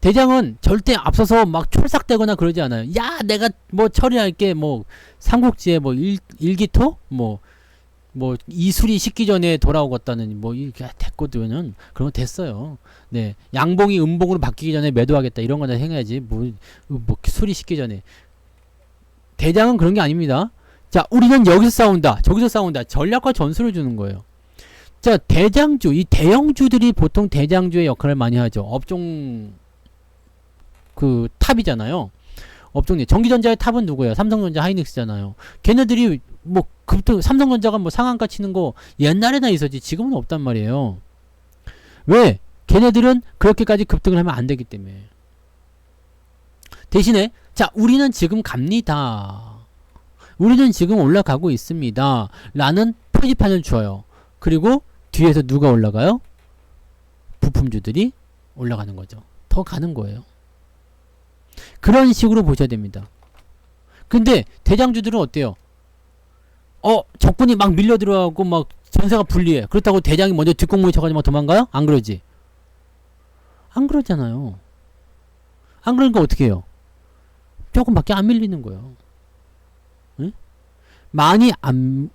대장은 절대 앞서서 막 촐싹대거나 그러지 않아요. 야, 내가 뭐 처리할게. 뭐 삼국지에 뭐 일기토? 뭐 뭐 이수리 식기 전에 돌아오겠다는 뭐 이게 됐거든요. 그런 거 됐어요. 네, 양봉이 음봉으로 바뀌기 전에 매도하겠다 이런 거나 생각해야지. 뭐 수리 식기 전에. 대장은 그런 게 아닙니다. 자, 우리는 여기서 싸운다, 저기서 싸운다. 전략과 전술을 주는 거예요. 자, 대장주, 이 대형주들이 보통 대장주의 역할을 많이 하죠. 업종 그 탑이잖아요. 업종이 전기전자의 탑은 누구예요? 삼성전자, 하이닉스잖아요. 걔네들이 뭐 급등, 삼성전자가 뭐 상한가 치는 거 옛날에나 있었지 지금은 없단 말이에요. 왜? 걔네들은 그렇게까지 급등을 하면 안 되기 때문에. 대신에 자, 우리는 지금 갑니다. 우리는 지금 올라가고 있습니다. 라는 표지판을 줘요. 그리고 뒤에서 누가 올라가요? 부품주들이 올라가는 거죠. 더 가는 거예요. 그런 식으로 보셔야 됩니다. 근데 대장주들은 어때요? 적군이 막 밀려 들어가고 막 전세가 불리해. 그렇다고 대장이 먼저 뒷공문이 쳐가지고 막 도망가요? 안 그러지? 안 그러잖아요. 안 그러니까 어떻게 해요? 조금밖에 안 밀리는 거예요. 응? 많이 안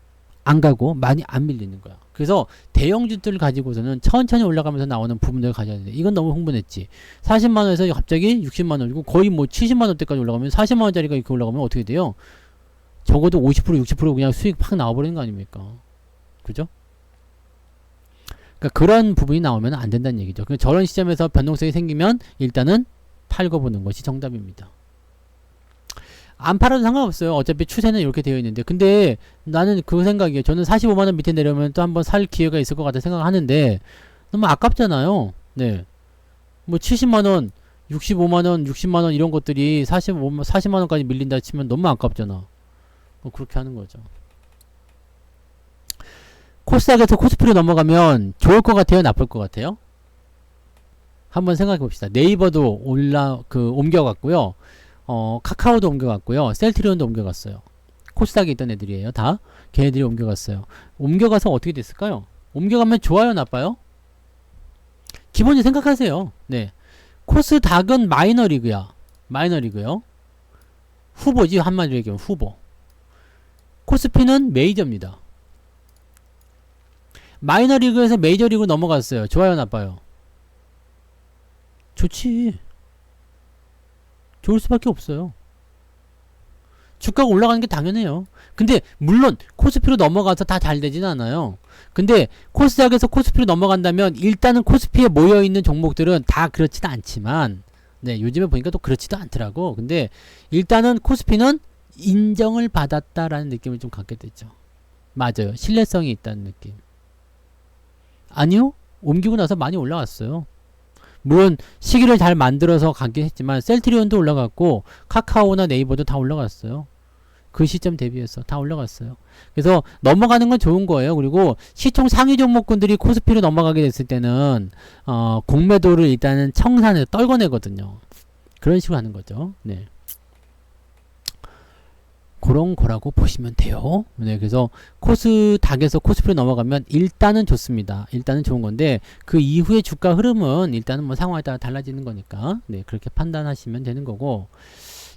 가고 많이 안 밀리는 거야. 그래서 대형주들 가지고서는 천천히 올라가면서 나오는 부분들을 가져야 돼. 이건 너무 흥분했지. 40만원에서 갑자기 60만원이고 거의 뭐 70만원대까지 올라가면 40만원짜리가 이렇게 올라가면 어떻게 돼요? 적어도 50% 60% 그냥 수익 팍 나와버리는 거 아닙니까? 그죠? 그러니까 그런 부분이 나오면 안 된다는 얘기죠. 그러니까 저런 시점에서 변동성이 생기면 일단은 팔고 보는 것이 정답입니다. 안 팔아도 상관없어요. 어차피 추세는 이렇게 되어 있는데. 근데 나는 그 생각이에요. 저는 45만원 밑에 내려오면 또 한번 살 기회가 있을 것 같다 생각하는데 너무 아깝잖아요. 네. 뭐 70만원, 65만원, 60만원 이런 것들이 40만원까지 밀린다 치면 너무 아깝잖아. 뭐 그렇게 하는 거죠. 코스닥에서 코스피로 넘어가면 좋을 것 같아요? 나쁠 것 같아요? 한번 생각해 봅시다. 네이버도 옮겨갔고요. 카카오도 옮겨갔고요. 셀트리온도 옮겨갔어요. 코스닥에 있던 애들이에요. 다. 걔네들이 옮겨갔어요. 옮겨가서 어떻게 됐을까요? 옮겨가면 좋아요? 나빠요? 기본적으로 생각하세요. 네. 코스닥은 마이너리그야. 마이너리그요. 후보지. 한마디로 얘기하면 후보. 코스피는 메이저입니다. 마이너리그에서 메이저리그로 넘어갔어요. 좋아요? 나빠요? 좋지. 좋을 수밖에 없어요. 주가가 올라가는 게 당연해요. 근데 물론 코스피로 넘어가서 다 잘 되지는 않아요. 근데 코스닥에서 코스피로 넘어간다면 일단은 코스피에 모여있는 종목들은 다 그렇지는 않지만 네, 요즘에 보니까 또 그렇지도 않더라고. 근데 일단은 코스피는 인정을 받았다라는 느낌을 좀 갖게 됐죠. 맞아요. 신뢰성이 있다는 느낌. 아니요. 옮기고 나서 많이 올라갔어요. 물론 시기를 잘 만들어서 가긴 했지만 셀트리온도 올라갔고 카카오나 네이버도 다 올라갔어요. 그 시점 대비해서 다 올라갔어요. 그래서 넘어가는 건 좋은 거예요. 그리고 시총 상위 종목군들이 코스피로 넘어가게 됐을 때는 공매도를 일단은 청산해서 떨궈내거든요. 그런 식으로 하는 거죠. 네. 그런 거라고 보시면 돼요. 네, 그래서 코스닥에서 코스피로 넘어가면 일단은 좋습니다. 일단은 좋은 건데 그 이후의 주가 흐름은 일단은 뭐 상황에 따라 달라지는 거니까 네, 그렇게 판단하시면 되는 거고.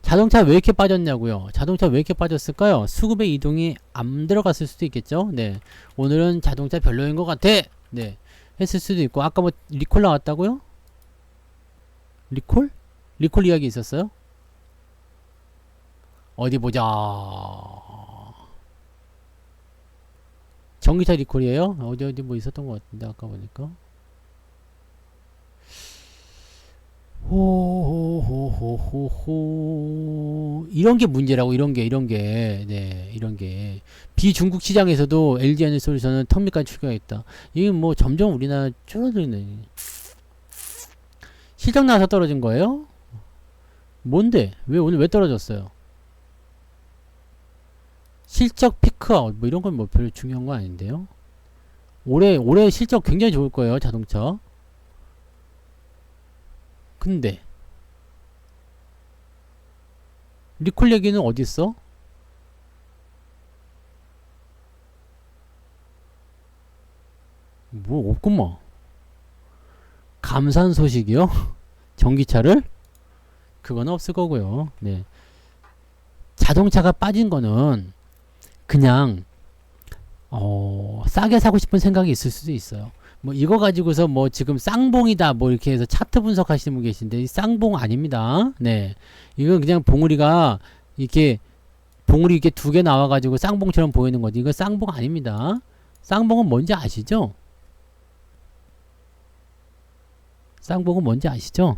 자동차 왜 이렇게 빠졌냐고요? 자동차 왜 이렇게 빠졌을까요? 수급의 이동이 안 들어갔을 수도 있겠죠. 네, 오늘은 자동차 별로인 것 같아. 네, 했을 수도 있고. 아까 뭐 리콜 나왔다고요? 리콜? 리콜 이야기 있었어요? 어디 보자. 전기차 리콜이에요? 어디 뭐 있었던 것 같은데 아까 보니까. 호호호호호호 이런 게 문제라고. 이런 게 네, 이런 게 비중국 시장에서도 LG 에너지솔루션은 턱밑까지 출격했다. 이게 뭐 점점 우리나라 줄어드네. 실적 나와서 떨어진 거예요? 뭔데? 왜 오늘 왜 떨어졌어요? 실적 피크아웃 뭐 이런 건 뭐 별로 중요한 거 아닌데요. 올해 실적 굉장히 좋을 거예요, 자동차. 근데 리콜 얘기는 어디 있어? 뭐 없구만. 감사한 소식이요? 전기차를? 그건 없을 거고요. 네. 자동차가 빠진 거는 그냥 싸게 사고 싶은 생각이 있을 수도 있어요. 뭐 이거 가지고서 뭐 지금 쌍봉이다 뭐 이렇게 해서 차트 분석하시는 분 계신데 이 쌍봉 아닙니다. 네. 이건 그냥 봉우리가 이렇게 봉우리 이렇게 두 개 나와가지고 쌍봉처럼 보이는 거지. 이거 쌍봉 아닙니다. 쌍봉은 뭔지 아시죠? 쌍봉은 뭔지 아시죠?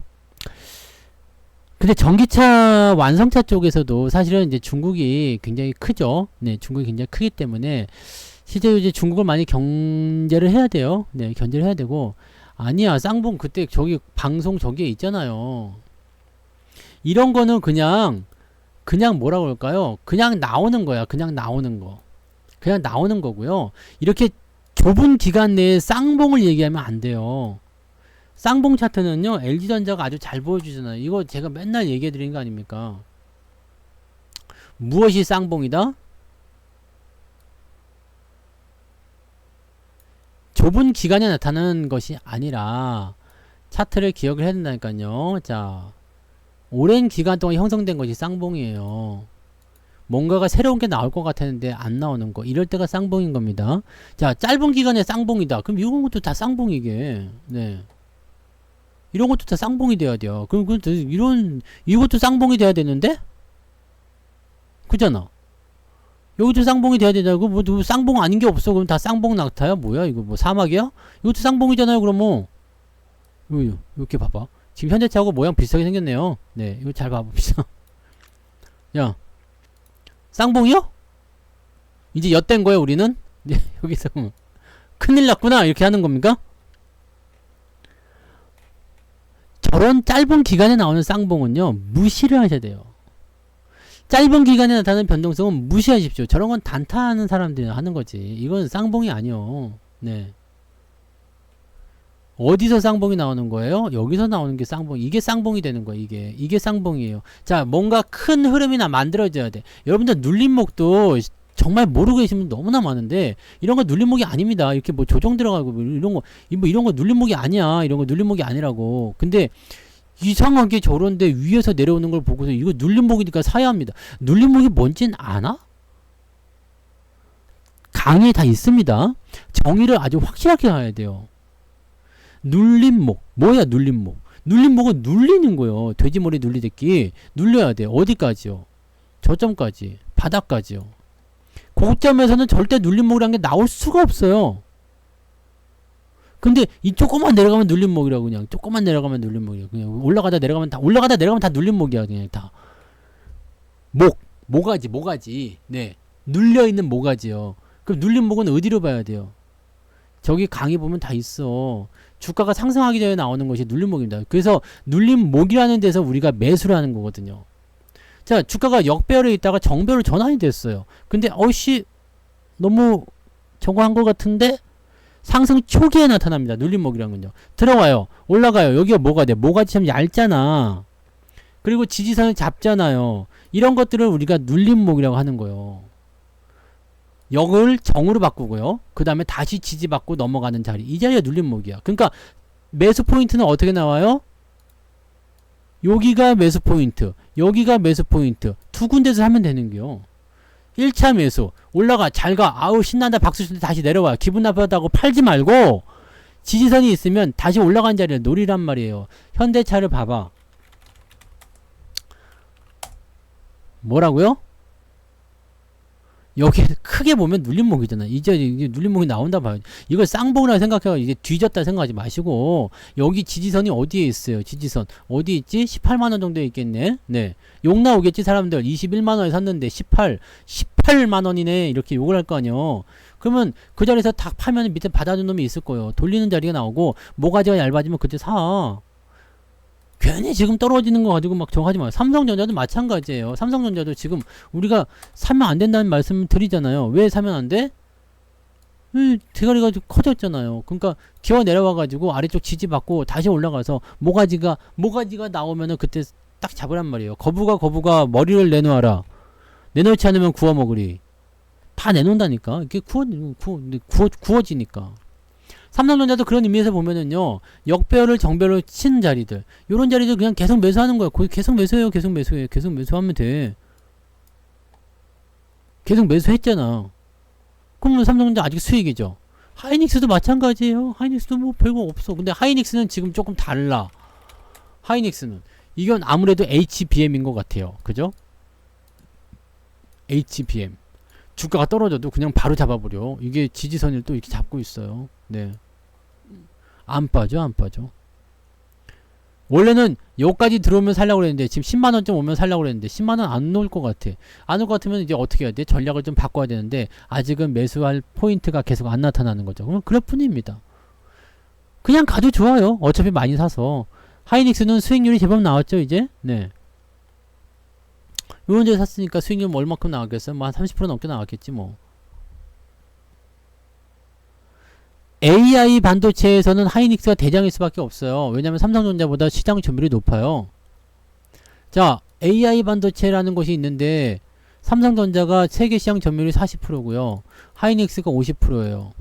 근데 전기차 완성차 쪽에서도 사실은 이제 중국이 굉장히 크죠. 네, 중국이 굉장히 크기 때문에 실제로 이제 중국을 많이 경제를 해야 돼요. 네, 견제를 해야 되고 아니야, 쌍봉 그때 저기 방송 저기에 있잖아요. 이런 거는 그냥 뭐라고 할까요? 그냥 나오는 거야. 그냥 나오는 거. 그냥 나오는 거고요. 이렇게 좁은 기간 내에 쌍봉을 얘기하면 안 돼요. 쌍봉 차트는요, LG전자가 아주 잘 보여주잖아요. 이거 제가 맨날 얘기해 드리는 거 아닙니까? 무엇이 쌍봉이다? 좁은 기간에 나타나는 것이 아니라 차트를 기억을 해야 된다니까요. 자, 오랜 기간 동안 형성된 것이 쌍봉이에요. 뭔가가 새로운 게 나올 것 같았는데 안 나오는 거. 이럴 때가 쌍봉인 겁니다. 자, 짧은 기간에 쌍봉이다. 그럼 이런 것도 다 쌍봉이게. 네. 이런 것도 다 쌍봉이 돼야 돼요. 그럼 이것도 쌍봉이 돼야 되는데? 그잖아. 여기도 쌍봉이 돼야 되냐고. 뭐 쌍봉 아닌 게 없어. 그럼 다 쌍봉 낙타야? 뭐야? 이거 뭐 사막이야? 이것도 쌍봉이잖아요. 그럼 뭐. 이렇게 봐봐. 지금 현대차하고 모양 비슷하게 생겼네요. 네, 이거 잘 봐봅시다. 야, 쌍봉이요? 이제 엿된 거예요, 우리는? 네, 여기서 큰일 났구나 이렇게 하는 겁니까? 저런 짧은 기간에 나오는 쌍봉은요, 무시를 하셔야 돼요. 짧은 기간에 나타나는 변동성은 무시하십시오. 저런 건 단타하는 사람들이 하는 거지. 이건 쌍봉이 아니요. 네. 어디서 쌍봉이 나오는 거예요? 여기서 나오는 게 쌍봉. 이게 쌍봉이 되는 거예요. 이게 쌍봉이에요. 자, 뭔가 큰 흐름이나 만들어져야 돼. 여러분들 눌림목도 정말 모르고 계신 분 너무나 많은데 이런 거 눌림목이 아닙니다. 이렇게 뭐 조정 들어가고 뭐 이런 거 눌림목이 아니야. 이런 거 눌림목이 아니라고. 근데 이상하게 저런데 위에서 내려오는 걸 보고서 이거 눌림목이니까 사야 합니다. 눌림목이 뭔진 아나? 강의에 다 있습니다. 정의를 아주 확실하게 가야 돼요. 눌림목. 뭐야 눌림목? 눌림목은 눌리는 거요. 돼지머리 눌리듯이 눌려야 돼. 어디까지요? 저점까지. 바닥까지요. 고점에서는 절대 눌림목이라는 게 나올 수가 없어요. 근데 이 조금만 내려가면 눌림목이라고. 그냥 조금만 내려가면 눌림목이야. 그냥 올라가다 내려가면 다 눌림목이야. 그냥 다. 모가지. 네. 눌려있는 모가지요. 그럼 눌림목은 어디로 봐야 돼요? 저기 강의 보면 다 있어. 주가가 상승하기 전에 나오는 것이 눌림목입니다. 그래서 눌림목이라는 데서 우리가 매수를 하는 거거든요. 자, 주가가 역배열에 있다가 정배열로 전환이 됐어요. 근데 너무 저거 한 것 같은데 상승 초기에 나타납니다. 눌림목이라는 건요. 들어와요. 올라가요. 여기가 뭐가 돼? 모가지 참 얇잖아. 그리고 지지선을 잡잖아요. 이런 것들을 우리가 눌림목이라고 하는 거예요. 역을 정으로 바꾸고요. 그 다음에 다시 지지받고 넘어가는 자리. 이 자리가 눌림목이야. 그러니까 매수 포인트는 어떻게 나와요? 여기가 매수 포인트, 여기가 매수 포인트. 두 군데서 하면 되는 거요. 1차 매수. 올라가. 잘 가. 아우 신난다. 박수 칠 때 다시 내려와. 기분 나쁘다고 팔지 말고 지지선이 있으면 다시 올라간 자리를 노리란 말이에요. 현대차를 봐봐. 뭐라고요? 여기 크게 보면 눌림목이잖아. 이제 눌림목이 나온다 봐요. 이걸 쌍봉이라고 생각해요. 이제 뒤졌다 생각하지 마시고 여기 지지선이 어디에 있어요? 지지선 어디 있지? 18만원 정도에 있겠네. 네, 욕 나오겠지 사람들. 21만원에 샀는데 18만원이네 이렇게 욕을 할 거 아니요. 그러면 그 자리에서 딱 파면 밑에 받아준 놈이 있을 거예요. 돌리는 자리가 나오고 모가지가 얇아지면 그때 사. 괜히 지금 떨어지는 거 가지고 막 정하지 마요. 삼성전자도 마찬가지예요. 삼성전자도 지금 우리가 사면 안 된다는 말씀을 드리잖아요. 왜 사면 안 돼? 대가리가 좀 커졌잖아요. 그러니까 기어 내려와가지고 아래쪽 지지받고 다시 올라가서 모가지가 나오면은 그때 딱 잡으란 말이에요. 거부가 머리를 내놓아라. 내놓지 않으면 구워 먹으리. 다 내놓는다니까. 이게 구워지니까. 삼성전자도 그런 의미에서 보면은요, 역배열을 정배열로 치는 자리들, 요런 자리들 그냥 계속 매수하는 거야. 거기 계속 매수해요. 계속 매수하면 돼. 계속 매수했잖아. 그러면 삼성전자 아직 수익이죠. 하이닉스도 마찬가지예요. 하이닉스도 뭐 별거 없어. 근데 하이닉스는 지금 조금 달라. 하이닉스는 이건 아무래도 HBM인 것 같아요. 그죠? HBM 주가가 떨어져도 그냥 바로 잡아버려. 이게 지지선을 또 이렇게 잡고 있어요. 네, 안 빠져, 안 빠져. 원래는 여기까지 들어오면 살려고 그랬는데 지금 10만원쯤 오면 살려고 그랬는데 10만원 안 올 것 같아. 안 올 것 같으면 이제 어떻게 해야 돼? 전략을 좀 바꿔야 되는데 아직은 매수할 포인트가 계속 안 나타나는 거죠. 그럼 그럴 뿐입니다. 그냥 가도 좋아요. 어차피 많이 사서. 하이닉스는 수익률이 제법 나왔죠 이제. 네, 요런 데 샀으니까 수익률 뭐 얼마큼 나왔겠어요? 뭐 한 30% 넘게 나왔겠지 뭐. AI 반도체에서는 하이닉스가 대장일 수밖에 없어요. 왜냐면 삼성전자보다 시장 점유율이 높아요. 자, AI 반도체라는 것이 있는데 삼성전자가 세계 시장 점유율이 40%고요. 하이닉스가 50%예요.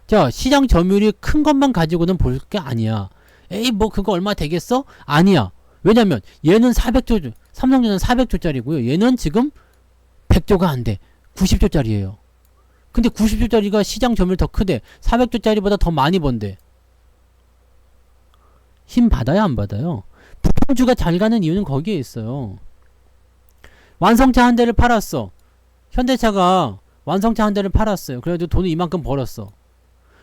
자, 시장 점유율이 큰 것만 가지고는 볼 게 아니야. 에이, 뭐 그거 얼마 되겠어? 아니야. 왜냐면 얘는 400조, 삼성전자는 400조짜리고요. 얘는 지금 100조가 안 돼. 90조짜리예요. 근데 90조짜리가 시장 점유율 더 크대. 400조짜리보다 더 많이 번대. 힘 받아야 안 받아요? 부품주가 잘 가는 이유는 거기에 있어요. 완성차 한 대를 팔았어. 현대차가 완성차 한 대를 팔았어요. 그래도 돈을 이만큼 벌었어.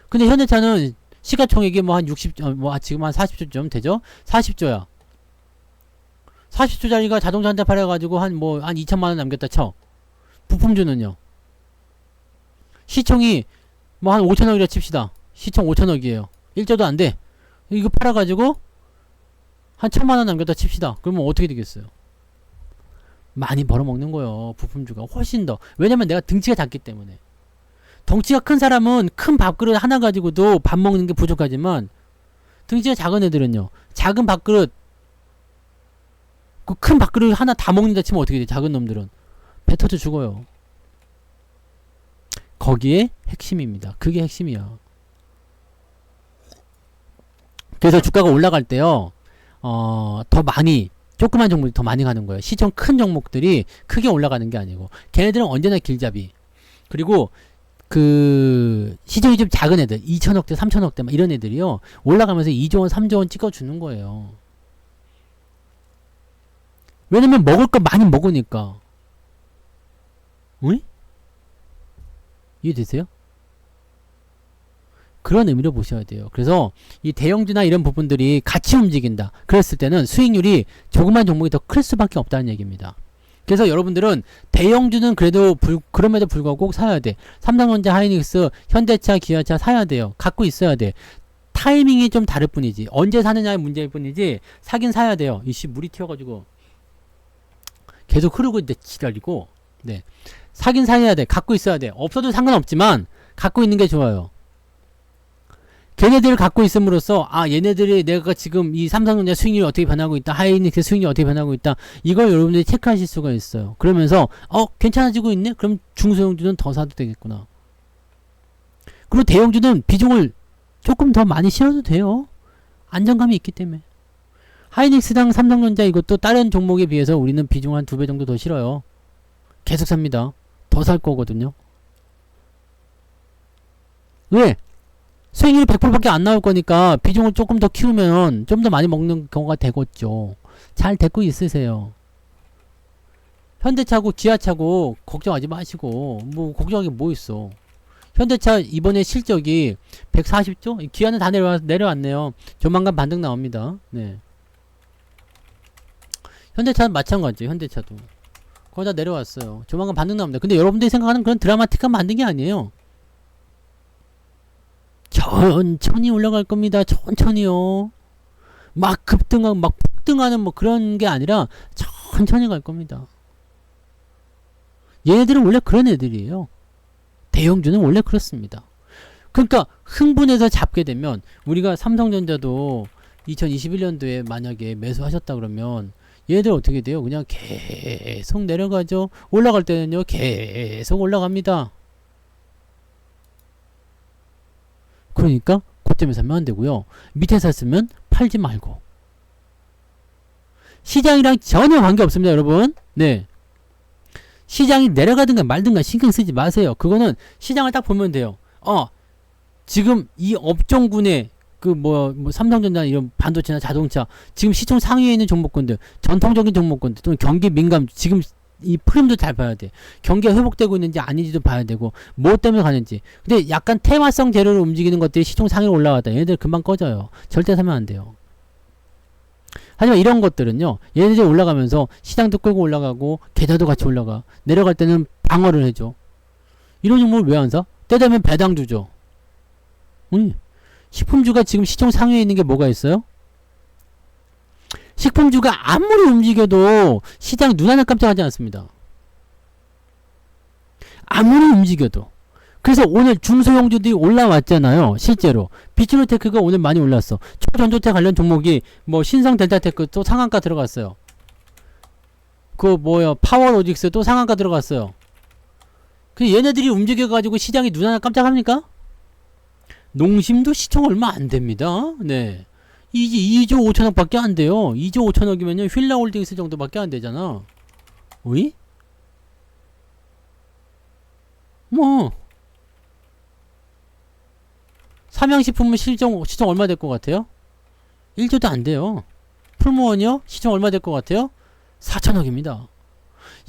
근데 현대차는 시가총액이 뭐 한 60, 뭐 지금 한 40조쯤 되죠? 40조야. 40조짜리가 자동차 한 대 팔아가지고 한 2천만원 남겼다 쳐. 부품주는요. 시총이 뭐 한 5천억이라 칩시다. 시총 5천억이에요. 1조도 안 돼. 이거 팔아가지고 한 1,000만원 남겼다 칩시다. 그러면 어떻게 되겠어요? 많이 벌어먹는 거예요. 부품주가 훨씬 더. 왜냐면 내가 등치가 작기 때문에. 덩치가 큰 사람은 큰 밥그릇 하나 가지고도 밥 먹는 게 부족하지만 등치가 작은 애들은요. 작은 밥그릇 그 큰 밥그릇 하나 다 먹는다 치면 어떻게 돼? 작은 놈들은 배 터져 죽어요. 거기에 핵심입니다. 그게 핵심이야. 그래서 주가가 올라갈 때요. 더 많이 조그만 종목이 더 많이 가는 거예요. 시총 큰 종목들이 크게 올라가는 게 아니고 걔네들은 언제나 길잡이. 그리고 그 시총이 좀 작은 애들 2천억대 3천억대 막 이런 애들이요. 올라가면서 2조원 3조원 찍어주는 거예요. 왜냐면 먹을 거 많이 먹으니까. 응? 이해되세요? 그런 의미로 보셔야 돼요. 그래서 이 대형주나 이런 부분들이 같이 움직인다. 그랬을 때는 수익률이 조그만 종목이 더 클 수밖에 없다는 얘기입니다. 그래서 여러분들은 대형주는 그래도 그럼에도 불구하고 꼭 사야 돼. 삼성전자, 하이닉스, 현대차, 기아차 사야 돼요. 갖고 있어야 돼. 타이밍이 좀 다를 뿐이지. 언제 사느냐의 문제일 뿐이지 사긴 사야 돼요. 이씨 물이 튀어가지고 계속 흐르고 있는데 지랄이고. 네. 사긴 사야 돼. 갖고 있어야 돼. 없어도 상관없지만 갖고 있는 게 좋아요. 걔네들을 갖고 있음으로써 얘네들이 내가 지금 이 삼성전자 수익률이 어떻게 변하고 있다. 하이닉스 수익률이 어떻게 변하고 있다. 이걸 여러분들이 체크하실 수가 있어요. 그러면서 괜찮아지고 있네? 그럼 중소형주는 더 사도 되겠구나. 그리고 대형주는 비중을 조금 더 많이 실어도 돼요. 안정감이 있기 때문에. 하이닉스랑 삼성전자 이것도 다른 종목에 비해서 우리는 비중 한 2배 정도 더 실어요. 계속 삽니다. 더 살 거거든요. 왜? 수익률이 100%밖에 안 나올 거니까 비중을 조금 더 키우면 좀 더 많이 먹는 경우가 되겠죠. 잘 되고 있으세요. 현대차고 기아차고 걱정하지 마시고 뭐 걱정하기 뭐 있어. 현대차 이번에 실적이 140조? 기아는 다 내려왔네요. 조만간 반등 나옵니다. 네. 현대차는 마찬가지예요. 현대차도 거의 다 내려왔어요. 조만간 반등 나옵니다. 근데 여러분들이 생각하는 그런 드라마틱한 반등이 아니에요. 천천히 올라갈 겁니다. 천천히요. 막 급등하고 막 폭등하는 뭐 그런 게 아니라 천천히 갈 겁니다. 얘네들은 원래 그런 애들이에요. 대형주는 원래 그렇습니다. 그러니까 흥분해서 잡게 되면 우리가 삼성전자도 2021년도에 만약에 매수하셨다 그러면 얘들 어떻게 돼요? 그냥 계속 내려가죠. 올라갈 때는요 계속 올라갑니다. 그러니까 고점에 사면 안 되고요. 밑에 샀으면 팔지 말고. 시장이랑 전혀 관계없습니다, 여러분. 네. 시장이 내려가든가 말든가 신경 쓰지 마세요. 그거는 시장을 딱 보면 돼요. 지금 이 업종군의 뭐 삼성전자 이런 반도체나 자동차 지금 시총 상위에 있는 종목군들, 전통적인 종목군들 또는 경기 민감 지금 이 프림도 잘 봐야 돼. 경기가 회복되고 있는지 아닌지도 봐야 되고 뭐 때문에 가는지. 근데 약간 테마성 재료를 움직이는 것들이 시총 상위로 올라갔다. 얘네들 금방 꺼져요. 절대 사면 안 돼요. 하지만 이런 것들은요, 얘네들이 올라가면서 시장도 끌고 올라가고 계좌도 같이 올라가. 내려갈 때는 방어를 해줘. 이런 종목을 왜 안 사? 때 되면 배당 주죠. 식품주가 지금 시총 상위에 있는 게 뭐가 있어요? 식품주가 아무리 움직여도 시장 눈 하나 깜짝하지 않습니다. 아무리 움직여도. 그래서 오늘 중소형주들이 올라왔잖아요. 실제로 비츠로테크가 오늘 많이 올랐어. 초전도체 관련 종목이 뭐 신성 델타테크 또 상한가 들어갔어요. 파워로직스 또 상한가 들어갔어요. 그 얘네들이 움직여가지고 시장이 눈 하나 깜짝합니까? 농심도 시총 얼마 안 됩니다. 네. 2조 5천억 밖에 안 돼요. 2조 5천억이면요, 휠라홀딩스 정도밖에 안 되잖아. 어이? 삼양식품은 시총 얼마 될 것 같아요? 1조도 안 돼요. 풀무원이요? 시총 얼마 될 것 같아요? 4천억입니다.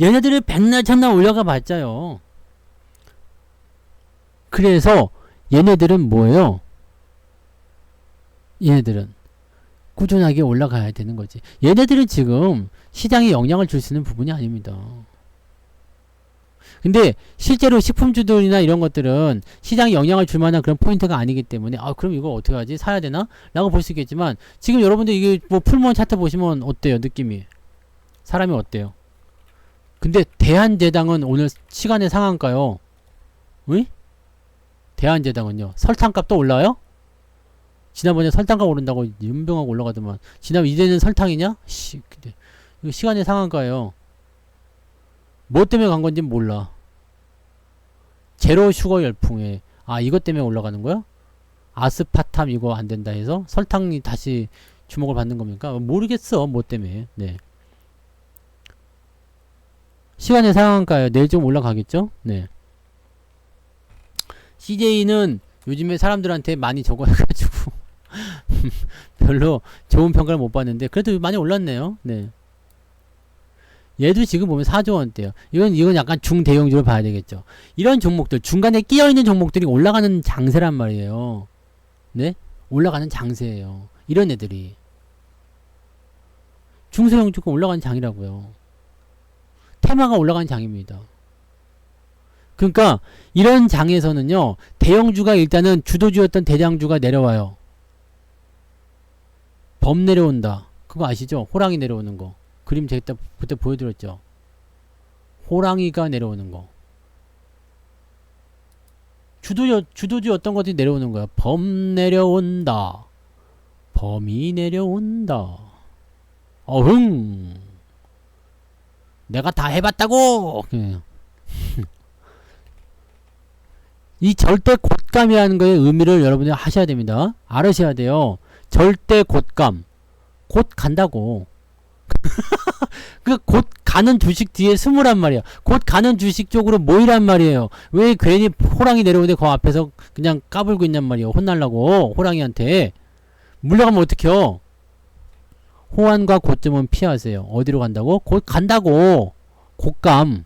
얘네들이 백날 천날 올라가 봤자요. 그래서 얘네들은 뭐예요? 얘네들은 꾸준하게 올라가야 되는 거지. 얘네들은 지금 시장에 영향을 줄 수 있는 부분이 아닙니다. 근데 실제로 식품주들이나 이런 것들은 시장에 영향을 줄 만한 그런 포인트가 아니기 때문에 그럼 이거 어떻게 하지? 사야 되나? 라고 볼 수 있겠지만 지금 여러분들 이게 뭐 풀무원 차트 보시면 어때요? 느낌이? 사람이 어때요? 근데 대한제당은 오늘 시간의 상한가요. 응? 대한제당은요. 설탕값도 올라요? 지난번에 설탕값 오른다고 연병하고 올라가더만. 이제는 설탕이냐? 근데 이거 시간의 상한가예요. 뭐 때문에 간 건지 몰라. 제로 슈거 열풍에 이것 때문에 올라가는 거야? 아스파탐 이거 안 된다 해서 설탕이 다시 주목을 받는 겁니까? 모르겠어. 뭐 때문에. 네. 시간의 상한가예요. 내일 좀 올라가겠죠? 네. CJ는 요즘에 사람들한테 많이 적어가지고 별로 좋은 평가를 못 받는데 그래도 많이 올랐네요. 네. 얘도 지금 보면 4조 원대요. 이건 약간 중대형주로 봐야 되겠죠. 이런 종목들, 중간에 끼어있는 종목들이 올라가는 장세란 말이에요. 네? 올라가는 장세예요. 이런 애들이. 중소형주가 올라가는 장이라고요. 테마가 올라가는 장입니다. 그러니까 이런 장에서는요, 대형주가 일단은 주도주였던 대장주가 내려와요. 범 내려온다. 그거 아시죠? 호랑이 내려오는 거. 그림 제가 그때 보여드렸죠. 호랑이가 내려오는 거. 주도주 어떤 것들이 내려오는 거야. 범 내려온다. 범이 내려온다. 어흥. 내가 다 해봤다고. 이 절대 곶감이라는 거의 의미를 여러분들이 하셔야 됩니다. 알으셔야 돼요. 절대 곶감. 곧 간다고. 곧 가는 주식 뒤에 숨으란 말이야. 곧 가는 주식 쪽으로 모이란 말이에요. 왜 괜히 호랑이 내려오는데 그 앞에서 그냥 까불고 있냔 말이에요. 혼날라고 호랑이한테. 물러가면 어떡해요? 호환과 고점은 피하세요. 어디로 간다고? 곧 간다고. 곶감.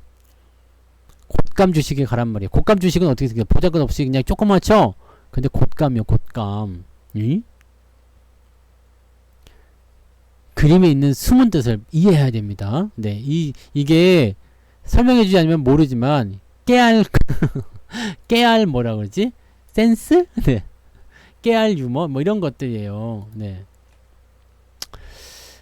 곶감 주식에 가란 말이에요. 곶감 주식은 어떻게 생겨요? 보잘것 없이 그냥 조그맣죠? 근데 곶감이요. 곶감. 응? 그림에 있는 숨은 뜻을 이해해야 됩니다. 네, 이게 설명해주지 않으면 모르지만 깨알 뭐라 그러지? 센스? 네, 깨알 유머 뭐 이런 것들이에요. 네,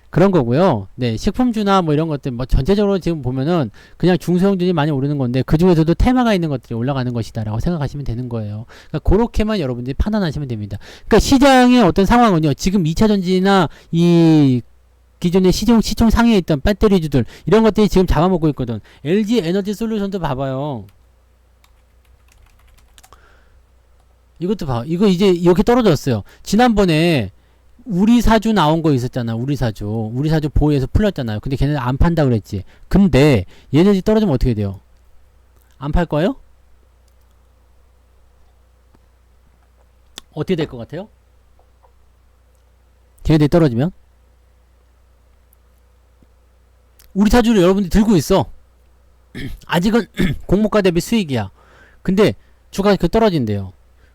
그런 거고요. 네, 식품주나 뭐 이런 것들 뭐 전체적으로 지금 보면은 그냥 중소형주들이 많이 오르는 건데 그 중에서도 테마가 있는 것들이 올라가는 것이다라고 생각하시면 되는 거예요. 그러니까 그렇게만 여러분들이 판단하시면 됩니다. 그러니까 시장의 어떤 상황은요, 지금 2차전지나 이 기존의 시총 상위에 있던 배터리주들 이런 것들이 지금 잡아먹고 있거든. LG 에너지 솔루션도 봐봐요. 이것도 봐. 이거 이제 이렇게 떨어졌어요. 지난번에 우리 사주 나온 거 있었잖아. 우리 사주 보호해서 풀렸잖아요. 근데 걔네들 안 판다 그랬지. 근데 얘네들이 떨어지면 어떻게 돼요? 안 팔 거예요? 어떻게 될 것 같아요? 걔네들이 떨어지면? 우리 사주를 여러분들이 들고 있어. 아직은 공모가 대비 수익이야. 근데 주가가 그 떨어진대요.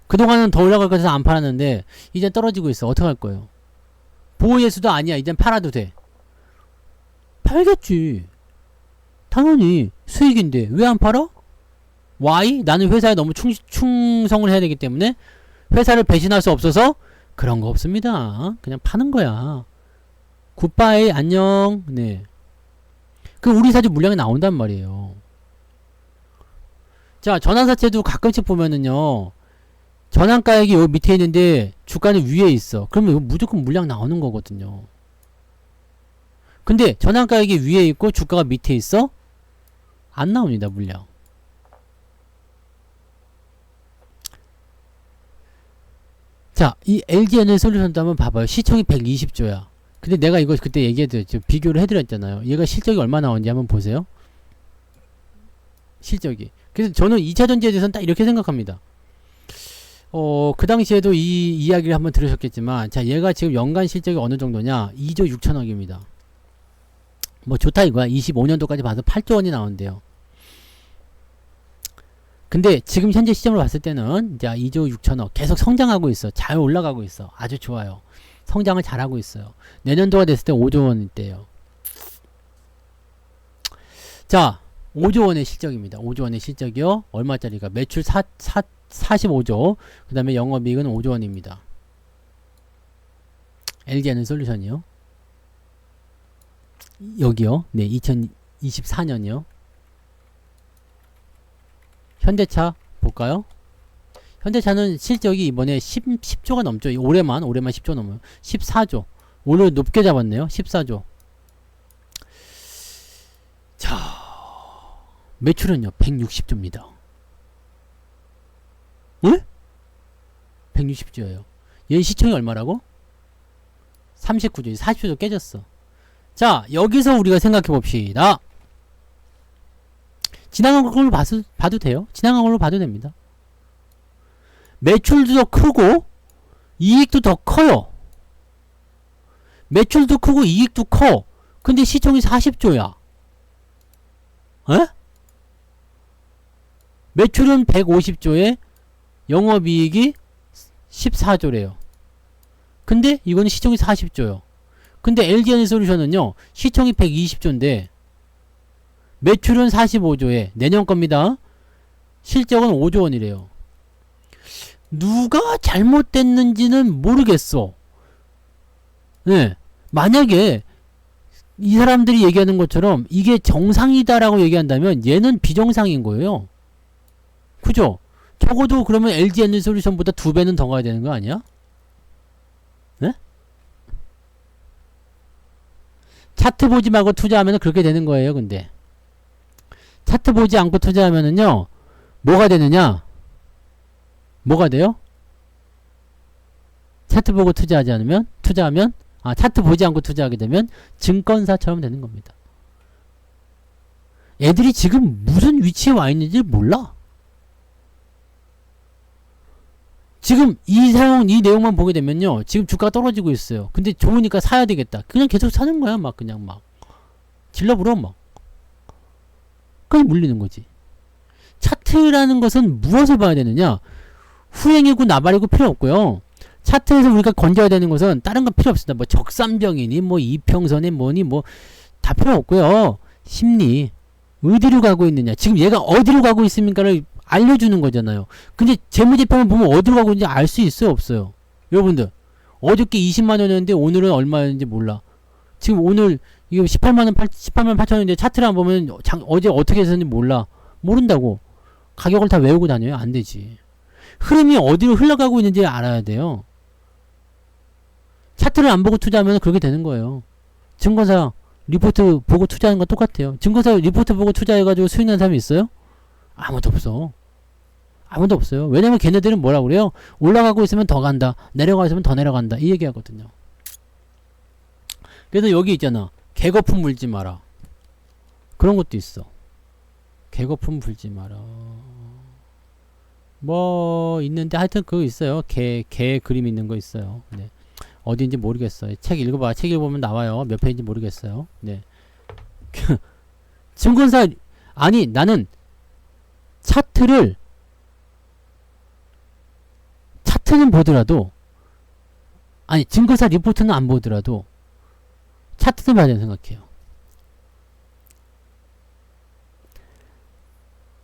그동안은 더 올라갈 것같아서 안 팔았는데 이제 떨어지고 있어. 어떻게 할 거예요? 보호예수도 아니야. 이젠 팔아도 돼. 팔겠지. 당연히 수익인데 왜 안 팔아? Why? 나는 회사에 너무 충성을 해야 되기 때문에 회사를 배신할 수 없어서 그런 거 없습니다. 그냥 파는 거야. 굿바이 안녕. 네. 그 우리 사주 물량이 나온단 말이에요. 자, 전환사채도 가끔씩 보면은요. 전환가액이 여기 밑에 있는데 주가는 위에 있어. 그러면 이거 무조건 물량 나오는 거거든요. 근데 전환가액이 위에 있고 주가가 밑에 있어? 안 나옵니다, 물량. 자, 이 LG에너지솔루션도 한번 봐봐요. 시총이 120조야. 근데 내가 이거 그때 얘기해드렸죠. 비교를 해드렸잖아요. 얘가 실적이 얼마 나오는지 한번 보세요. 실적이. 그래서 저는 2차전지에 대해서는 딱 이렇게 생각합니다. 그 당시에도 이 이야기를 한번 들으셨겠지만, 자, 얘가 지금 연간 실적이 어느 정도냐? 2조 6천억입니다. 뭐 좋다 이거야. 25년도까지 봐서 8조 원이 나온대요. 근데 지금 현재 시점으로 봤을 때는 이제 2조 6천억 계속 성장하고 있어. 잘 올라가고 있어. 아주 좋아요. 성장을 잘하고 있어요. 내년도가 됐을 때 5조 원대요. 자, 5조 원의 실적입니다. 5조 원의 실적이요. 얼마짜리가? 매출 45조. 그 다음에 영업이익은 5조 원입니다. LG에너지솔루션이요. 여기요. 네, 2024년이요. 현대차 볼까요? 현대차는 실적이 이번에 10조가 넘죠. 올해만 10조 넘어요. 14조. 오늘 높게 잡았네요. 14조. 자, 매출은요. 160조입니다. 응? 160조예요. 얘 시총이 얼마라고? 39조. 40조 깨졌어. 자, 여기서 우리가 생각해 봅시다. 지나간 걸로 봐도 돼요. 지나간 걸로 봐도 됩니다. 매출도 더 크고 이익도 더 커요. 매출도 크고 이익도 커. 근데 시총이 40조야. 에? 매출은 150조에 영업이익이 14조래요. 근데 이거는 시총이 40조요. 근데 LG에너지솔루션은요. 시총이 120조인데 매출은 45조에 내년 겁니다. 실적은 5조 원이래요. 누가 잘못됐는지는 모르겠어. 네. 만약에 이 사람들이 얘기하는 것처럼 이게 정상이다라고 얘기한다면 얘는 비정상인 거예요. 그죠? 적어도 그러면 LG에너지솔루션보다 2배는 더 가야 되는 거 아니야? 네? 차트 보지 말고 투자하면 그렇게 되는 거예요. 근데 차트 보지 않고 투자하면은요, 뭐가 되느냐? 뭐가 돼요? 차트 보고 투자하면, 차트 보지 않고 투자하게 되면 증권사처럼 되는 겁니다. 애들이 지금 무슨 위치에 와 있는지 몰라. 지금 이 내용만 보게 되면요, 지금 주가가 떨어지고 있어요. 근데 좋으니까 사야 되겠다. 그냥 계속 사는 거야. 그냥 질러버려, 그냥 물리는 거지. 차트라는 것은 무엇을 봐야 되느냐? 후행이고 나발이고 필요 없고요. 차트에서 우리가 건져야 되는 것은 다른 건 필요 없습니다. 뭐 적산병이니 이평선이 뭐니 다 필요 없고요. 심리, 어디로 가고 있느냐, 지금 얘가 어디로 가고 있습니까를 알려주는 거잖아요. 근데 재무제표만 보면 어디로 가고 있는지 알 수 있어요, 없어요? 여러분들 어저께 20만원이었는데 오늘은 얼마였는지 몰라. 지금 오늘 이거 18만 8천원인데 차트를 안 보면 어제 어떻게 했었는지 몰라. 모른다고. 가격을 다 외우고 다녀요? 안 되지. 흐름이 어디로 흘러가고 있는지 알아야 돼요. 차트를 안 보고 투자하면 그렇게 되는 거예요. 증권사 리포트 보고 투자하는 건 똑같아요. 증권사 리포트 보고 투자해가지고 수익 난 사람이 있어요? 아무도 없어. 아무도 없어요. 왜냐면 걔네들은 뭐라 그래요? 올라가고 있으면 더 간다. 내려가고 있으면 더 내려간다. 이 얘기 하거든요. 그래서 여기 있잖아. 개거품 물지 마라. 그런 것도 있어. 개거품 불지 마라. 뭐 있는데 하여튼 그거 있어요. 개 그림 있는 거 있어요. 네. 어디인지 모르겠어요. 책 읽어봐. 책 읽어보면 나와요. 몇 페이지인지 모르겠어요. 네. 증권사 아니 나는 차트는 보더라도 아니 증권사 리포트는 안 보더라도 차트는 봐야 된다고 생각해요.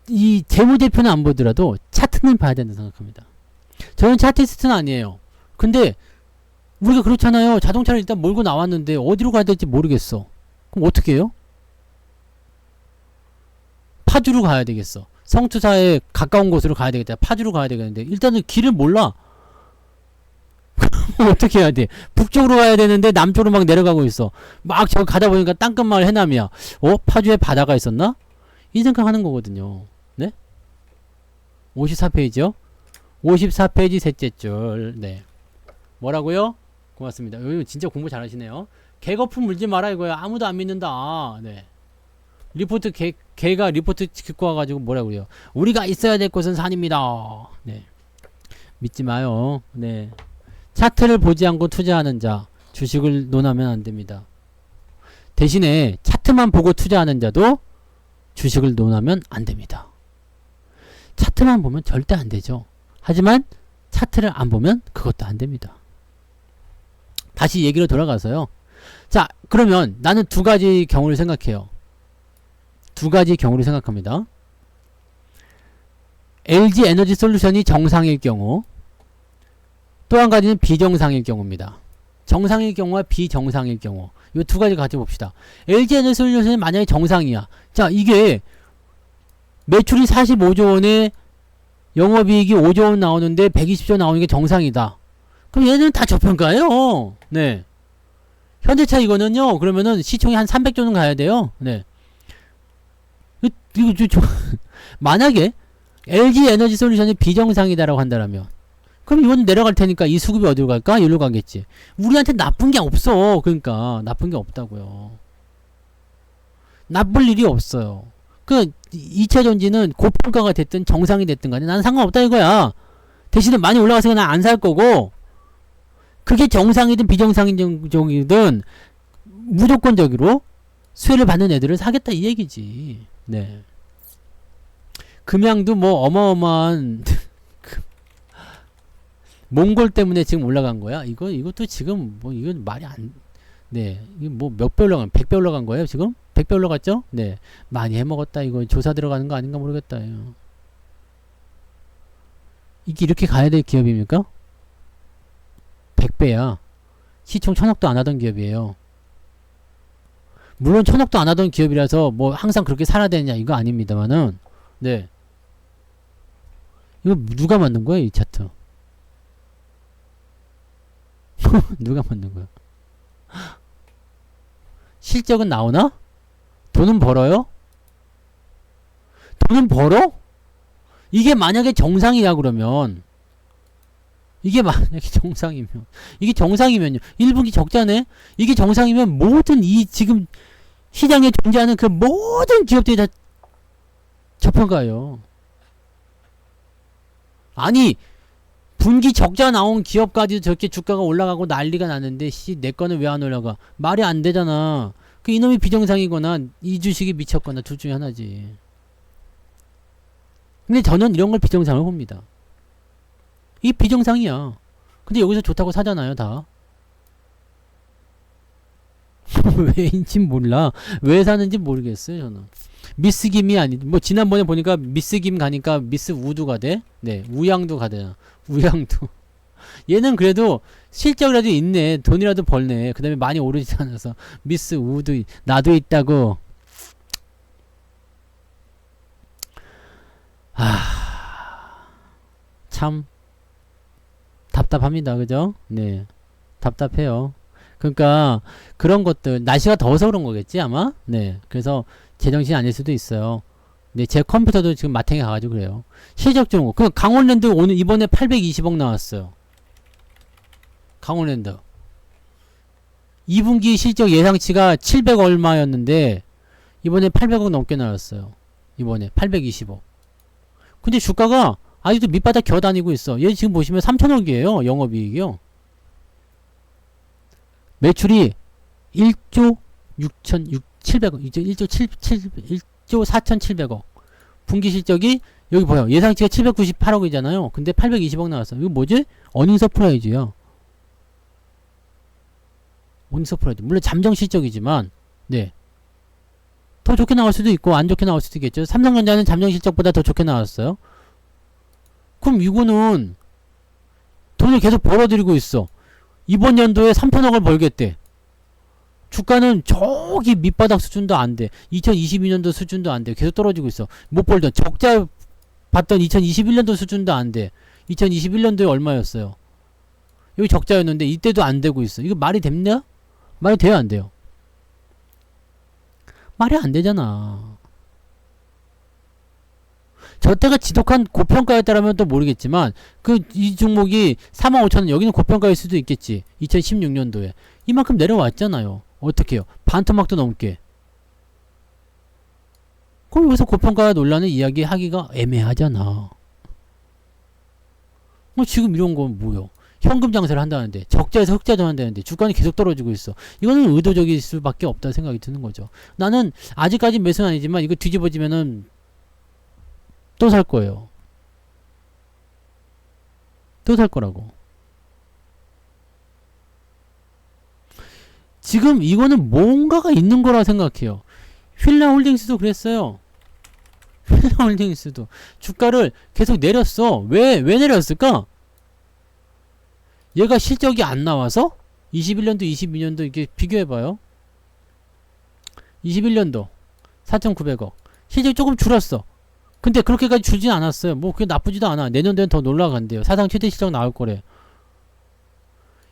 이 재무제표는 안 보더라도 차트는 봐야 된다고 생각합니다. 저는 차티스트는 아니에요. 근데 우리가 그렇잖아요. 자동차를 일단 몰고 나왔는데 어디로 가야 될지 모르겠어. 그럼 어떻게 해요? 파주로 가야 되겠어. 성투사에 가까운 곳으로 가야 되겠다. 파주로 가야 되겠는데 일단은 길을 몰라. 어떻게 해야 돼? 북쪽으로 가야 되는데 남쪽으로 막 내려가고 있어. 막 저기 가다 보니까 땅끝마을 해남이야. 파주에 바다가 있었나? 이 생각하는 거거든요. 네? 54페이지요? 54페이지 셋째 줄. 네. 뭐라고요? 고맙습니다. 이거 진짜 공부 잘하시네요. 개거품 물지 마라 이거야. 아무도 안 믿는다. 네. 리포트 개가 리포트 듣고 와가지고 뭐라고 그래요? 우리가 있어야 될 곳은 산입니다. 네. 믿지 마요. 네. 차트를 보지 않고 투자하는 자 주식을 논하면 안 됩니다. 대신에 차트만 보고 투자하는 자도 주식을 논하면 안 됩니다. 차트만 보면 절대 안 되죠. 하지만 차트를 안 보면 그것도 안 됩니다. 다시 얘기로 돌아가서요. 자, 그러면 나는 두 가지 경우를 생각해요. 두 가지 경우를 생각합니다. LG 에너지 솔루션이 정상일 경우, 또 한 가지는 비정상일 경우입니다. 정상일 경우와 비정상일 경우. 이 두 가지 같이 봅시다. LG 에너지 솔루션이 만약에 정상이야. 자, 이게 매출이 45조 원에 영업이익이 5조 원 나오는데 120조 나오는 게 정상이다. 그럼 얘는 다 저평가예요. 네. 현대차 이거는요. 그러면은 시총이 한 300조는 가야 돼요. 네. 만약에 LG 에너지 솔루션이 비정상이다라고 한다면 그럼 이거는 내려갈 테니까 이 수급이 어디로 갈까? 여기로 가겠지. 우리한테 나쁜 게 없어. 그러니까 나쁜 게 없다고요. 나쁠 일이 없어요. 그 2차 전지는 고평가가 됐든 정상이 됐든 간에 나는 상관없다 이거야. 대신에 많이 올라가서 난 안 살 거고, 그게 정상이든 비정상이든 무조건적으로 수혜를 받는 애들을 사겠다 이 얘기지. 네. 금양도 뭐 어마어마한 몽골 때문에 지금 올라간 거야. 이것도 지금 뭐 이건 말이 안. 네. 이게 뭐 몇 배 올라간 100배 올라간 거예요, 지금? 100배 올라갔죠? 네. 많이 해 먹었다. 이거 조사 들어가는 거 아닌가 모르겠다. 이게 이렇게 가야 될 기업입니까? 100배야. 시총 1000억도 안 하던 기업이에요. 물론 1000억도 안 하던 기업이라서 뭐 항상 그렇게 살아야 되느냐 이거 아닙니다만은, 네. 이거 누가 만든 거야, 이 차트? 누가 만든 거야? 실적은 나오나? 돈은 벌어요? 돈은 벌어? 이게 만약에 정상이야 그러면, 이게 만약에 정상이면, 이게 정상이면요. 1분기 적자네? 이게 정상이면 모든 이 지금 시장에 존재하는 그 모든 기업들이 다 저평가예요. 아니 분기 적자 나온 기업까지도 저렇게 주가가 올라가고 난리가 나는데 내 거는 왜 안 올라가? 말이 안 되잖아. 그 이놈이 비정상이거나 이 주식이 미쳤거나 둘 중에 하나지. 근데 저는 이런 걸 비정상으로 봅니다. 이게 비정상이야. 근데 여기서 좋다고 사잖아요, 다. 왜인지 몰라. 왜 사는지 모르겠어요, 저는. 미스 김이 아니, 뭐, 지난번에 보니까 미스 김 가니까 미스 우두가 돼? 네, 우양도 가되나. 우양도. 얘는 그래도 실적이라도 있네. 돈이라도 벌네. 그 다음에 많이 오르지 않아서. 미스 우두, 나도 있다고. 참. 답답합니다. 그죠? 네. 답답해요. 그러니까 그런 것들 날씨가 더워서 그런 거겠지 아마. 네. 그래서 제정신이 아닐 수도 있어요. 네. 제 컴퓨터도 지금 마탱에 가가지고 그래요. 실적 좋은 거. 그 강원랜드 오늘 이번에 820억 나왔어요. 강원랜드. 2분기 실적 예상치가 700 얼마였는데 이번에 800억 넘게 나왔어요. 이번에 820억. 근데 주가가 아직도 밑바닥 기어다니고 있어. 얘 지금 보시면 3천억이에요. 영업이익이요. 매출이 1조 700억, 1조 4,700억. 분기 실적이 여기 보여. 예상치가 798억이잖아요. 근데 820억 나왔어. 이거 뭐지? 어닝 서프라이즈야. 어닝 서프라이즈. 물론 잠정 실적이지만, 네. 더 좋게 나올 수도 있고, 안 좋게 나올 수도 있겠죠. 삼성전자는 잠정 실적보다 더 좋게 나왔어요. 그럼 이거는 돈을 계속 벌어들이고 있어. 이번 연도에 3천억을 벌겠대. 주가는 저기 밑바닥 수준도 안 돼. 2022년도 수준도 안 돼. 계속 떨어지고 있어. 못 벌던 적자 봤던 2021년도 수준도 안 돼. 2021년도에 얼마였어요? 여기 적자였는데 이때도 안 되고 있어. 이거 말이 됩냐? 말이 돼요, 안 돼요? 말이 안 되잖아. 저때가 지독한 고평가였다라면 또 모르겠지만 이 종목이 45,000원 여기는 고평가일 수도 있겠지. 2016년도에 이만큼 내려왔잖아요. 어떻게 해요? 반토막도 넘게. 그럼 여기서 고평가 논란을 이야기하기가 애매하잖아. 지금 이런 건 뭐요? 현금 장세를 한다는데 적자에서 흑자도 한다는데 주가는 계속 떨어지고 있어. 이거는 의도적일 수밖에 없다 생각이 드는 거죠. 나는 아직까지 매수는 아니지만 이거 뒤집어지면은 또 살 거예요. 또 살 거라고. 지금 이거는 뭔가가 있는 거라 생각해요. 휠라홀딩스도 그랬어요. 휠라홀딩스도 주가를 계속 내렸어. 왜 내렸을까? 얘가 실적이 안 나와서 21년도 22년도 이렇게 비교해봐요. 21년도 4,900억 실적이 조금 줄었어. 근데 그렇게까지 줄진 않았어요. 뭐 그게 나쁘지도 않아. 내년도엔 더 올라간대요. 사상 최대 실적 나올 거래.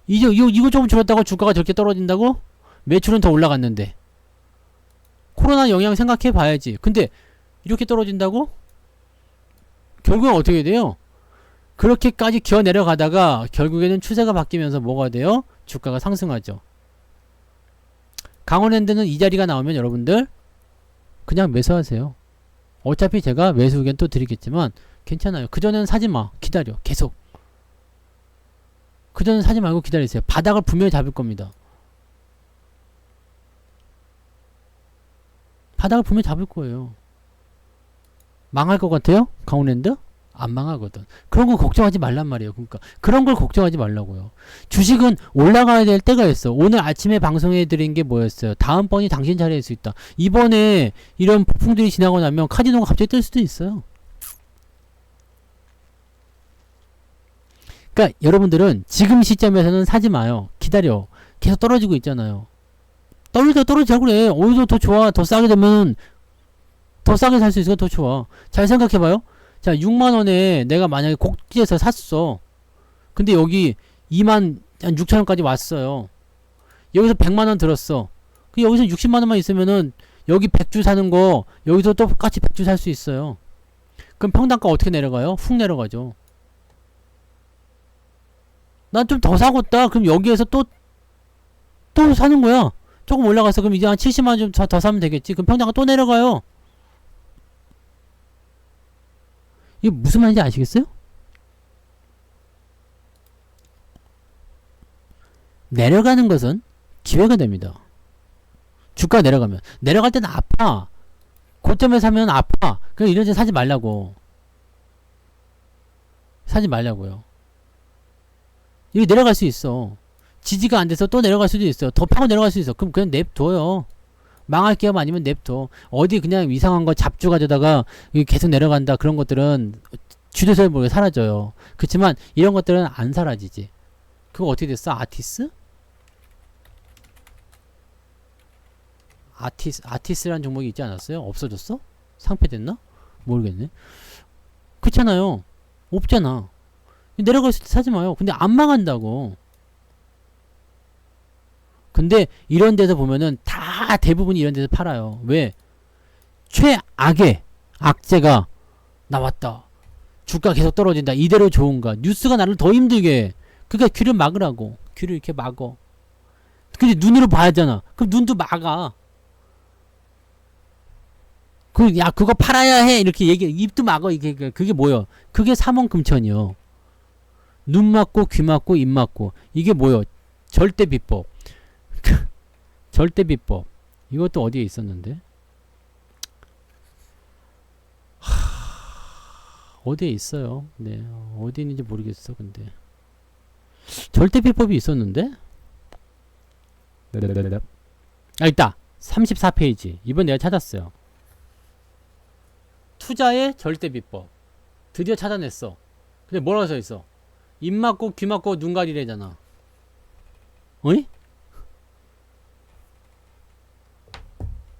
이거 조금 줄었다고 주가가 저렇게 떨어진다고? 매출은 더 올라갔는데. 코로나 영향 생각해 봐야지. 근데 이렇게 떨어진다고? 결국은 어떻게 돼요? 그렇게까지 기어 내려가다가 결국에는 추세가 바뀌면서 뭐가 돼요? 주가가 상승하죠. 강원랜드는 이 자리가 나오면 여러분들 그냥 매수하세요. 어차피 제가 매수 의견 또 드리겠지만 괜찮아요. 그전에는 사지마. 기다려. 계속. 그전에는 사지 말고 기다리세요. 바닥을 분명히 잡을 겁니다. 바닥을 분명히 잡을 거예요. 망할 것 같아요? 강원랜드? 안 망하거든. 그런 거 걱정하지 말란 말이에요. 그러니까 그런 걸 걱정하지 말라고요. 주식은 올라가야 될 때가 있어. 오늘 아침에 방송해 드린 게 뭐였어요? 다음번이 당신 자리일 수 있다. 이번에 이런 폭풍들이 지나고 나면 카지노가 갑자기 뜰 수도 있어요. 그러니까 여러분들은 지금 시점에서는 사지 마요. 기다려. 계속 떨어지고 있잖아요. 떨어지자 그래. 오히려 더 좋아. 더 싸게 되면 더 싸게 살 수 있으니까 더 좋아. 잘 생각해봐요. 자, 6만원에 내가 만약에 꼭지에서 샀어. 근데 여기 26,000원까지 왔어요. 여기서 100만원 들었어. 여기서 60만원만 있으면은 여기 100주 사는 거 여기서 똑같이 100주 살 수 있어요. 그럼 평당가 어떻게 내려가요? 훅 내려가죠. 난 좀 더 사겠다. 그럼 여기에서 또 사는 거야. 조금 올라가서 그럼 이제 한 70만원 좀 더 사면 되겠지. 그럼 평당가 또 내려가요. 이게 무슨 말인지 아시겠어요? 내려가는 것은 기회가 됩니다. 주가 내려가면. 내려갈 때는 아파. 고점에 사면 아파. 그럼 이런 데 사지 말라고. 사지 말라고요. 이게 내려갈 수 있어. 지지가 안 돼서 또 내려갈 수도 있어. 더 파고 내려갈 수 있어. 그럼 그냥 냅둬요. 망할 기업 아니면 냅둬. 어디 그냥 이상한 거 잡주 가져다가 계속 내려간다. 그런 것들은 주도세를 모르게 사라져요. 그렇지만 이런 것들은 안 사라지지. 그거 어떻게 됐어? 아티스라는 종목이 있지 않았어요? 없어졌어? 상폐됐나? 모르겠네. 그렇잖아요. 없잖아. 내려갈 때 사지 마요. 근데 안 망한다고. 근데 이런 데서 보면은 다 대부분 이런 데서 팔아요. 왜? 최악의 악재가 나왔다. 주가 계속 떨어진다. 이대로 좋은가? 뉴스가 나를 더 힘들게 해. 그러니까 귀를 막으라고. 귀를 이렇게 막어. 근데 눈으로 봐야잖아. 그럼 눈도 막아. 야, 그거 팔아야 해. 이렇게 입도 막어. 그게 뭐요? 그게 삼원금천이요. 눈 막고, 귀 막고, 입 막고. 이게 뭐요? 절대비법. 절대비법. 이것도 어디에 있었는데? 어디에 있어요? 네. 어디 있는지 모르겠어, 근데. 절대비법이 있었는데? 아, 있다. 34페이지. 이번 내가 찾았어요. 투자의 절대비법. 드디어 찾아냈어. 근데 뭐라고 써있어? 입 막고 귀 막고 눈 가리래잖아. 어이?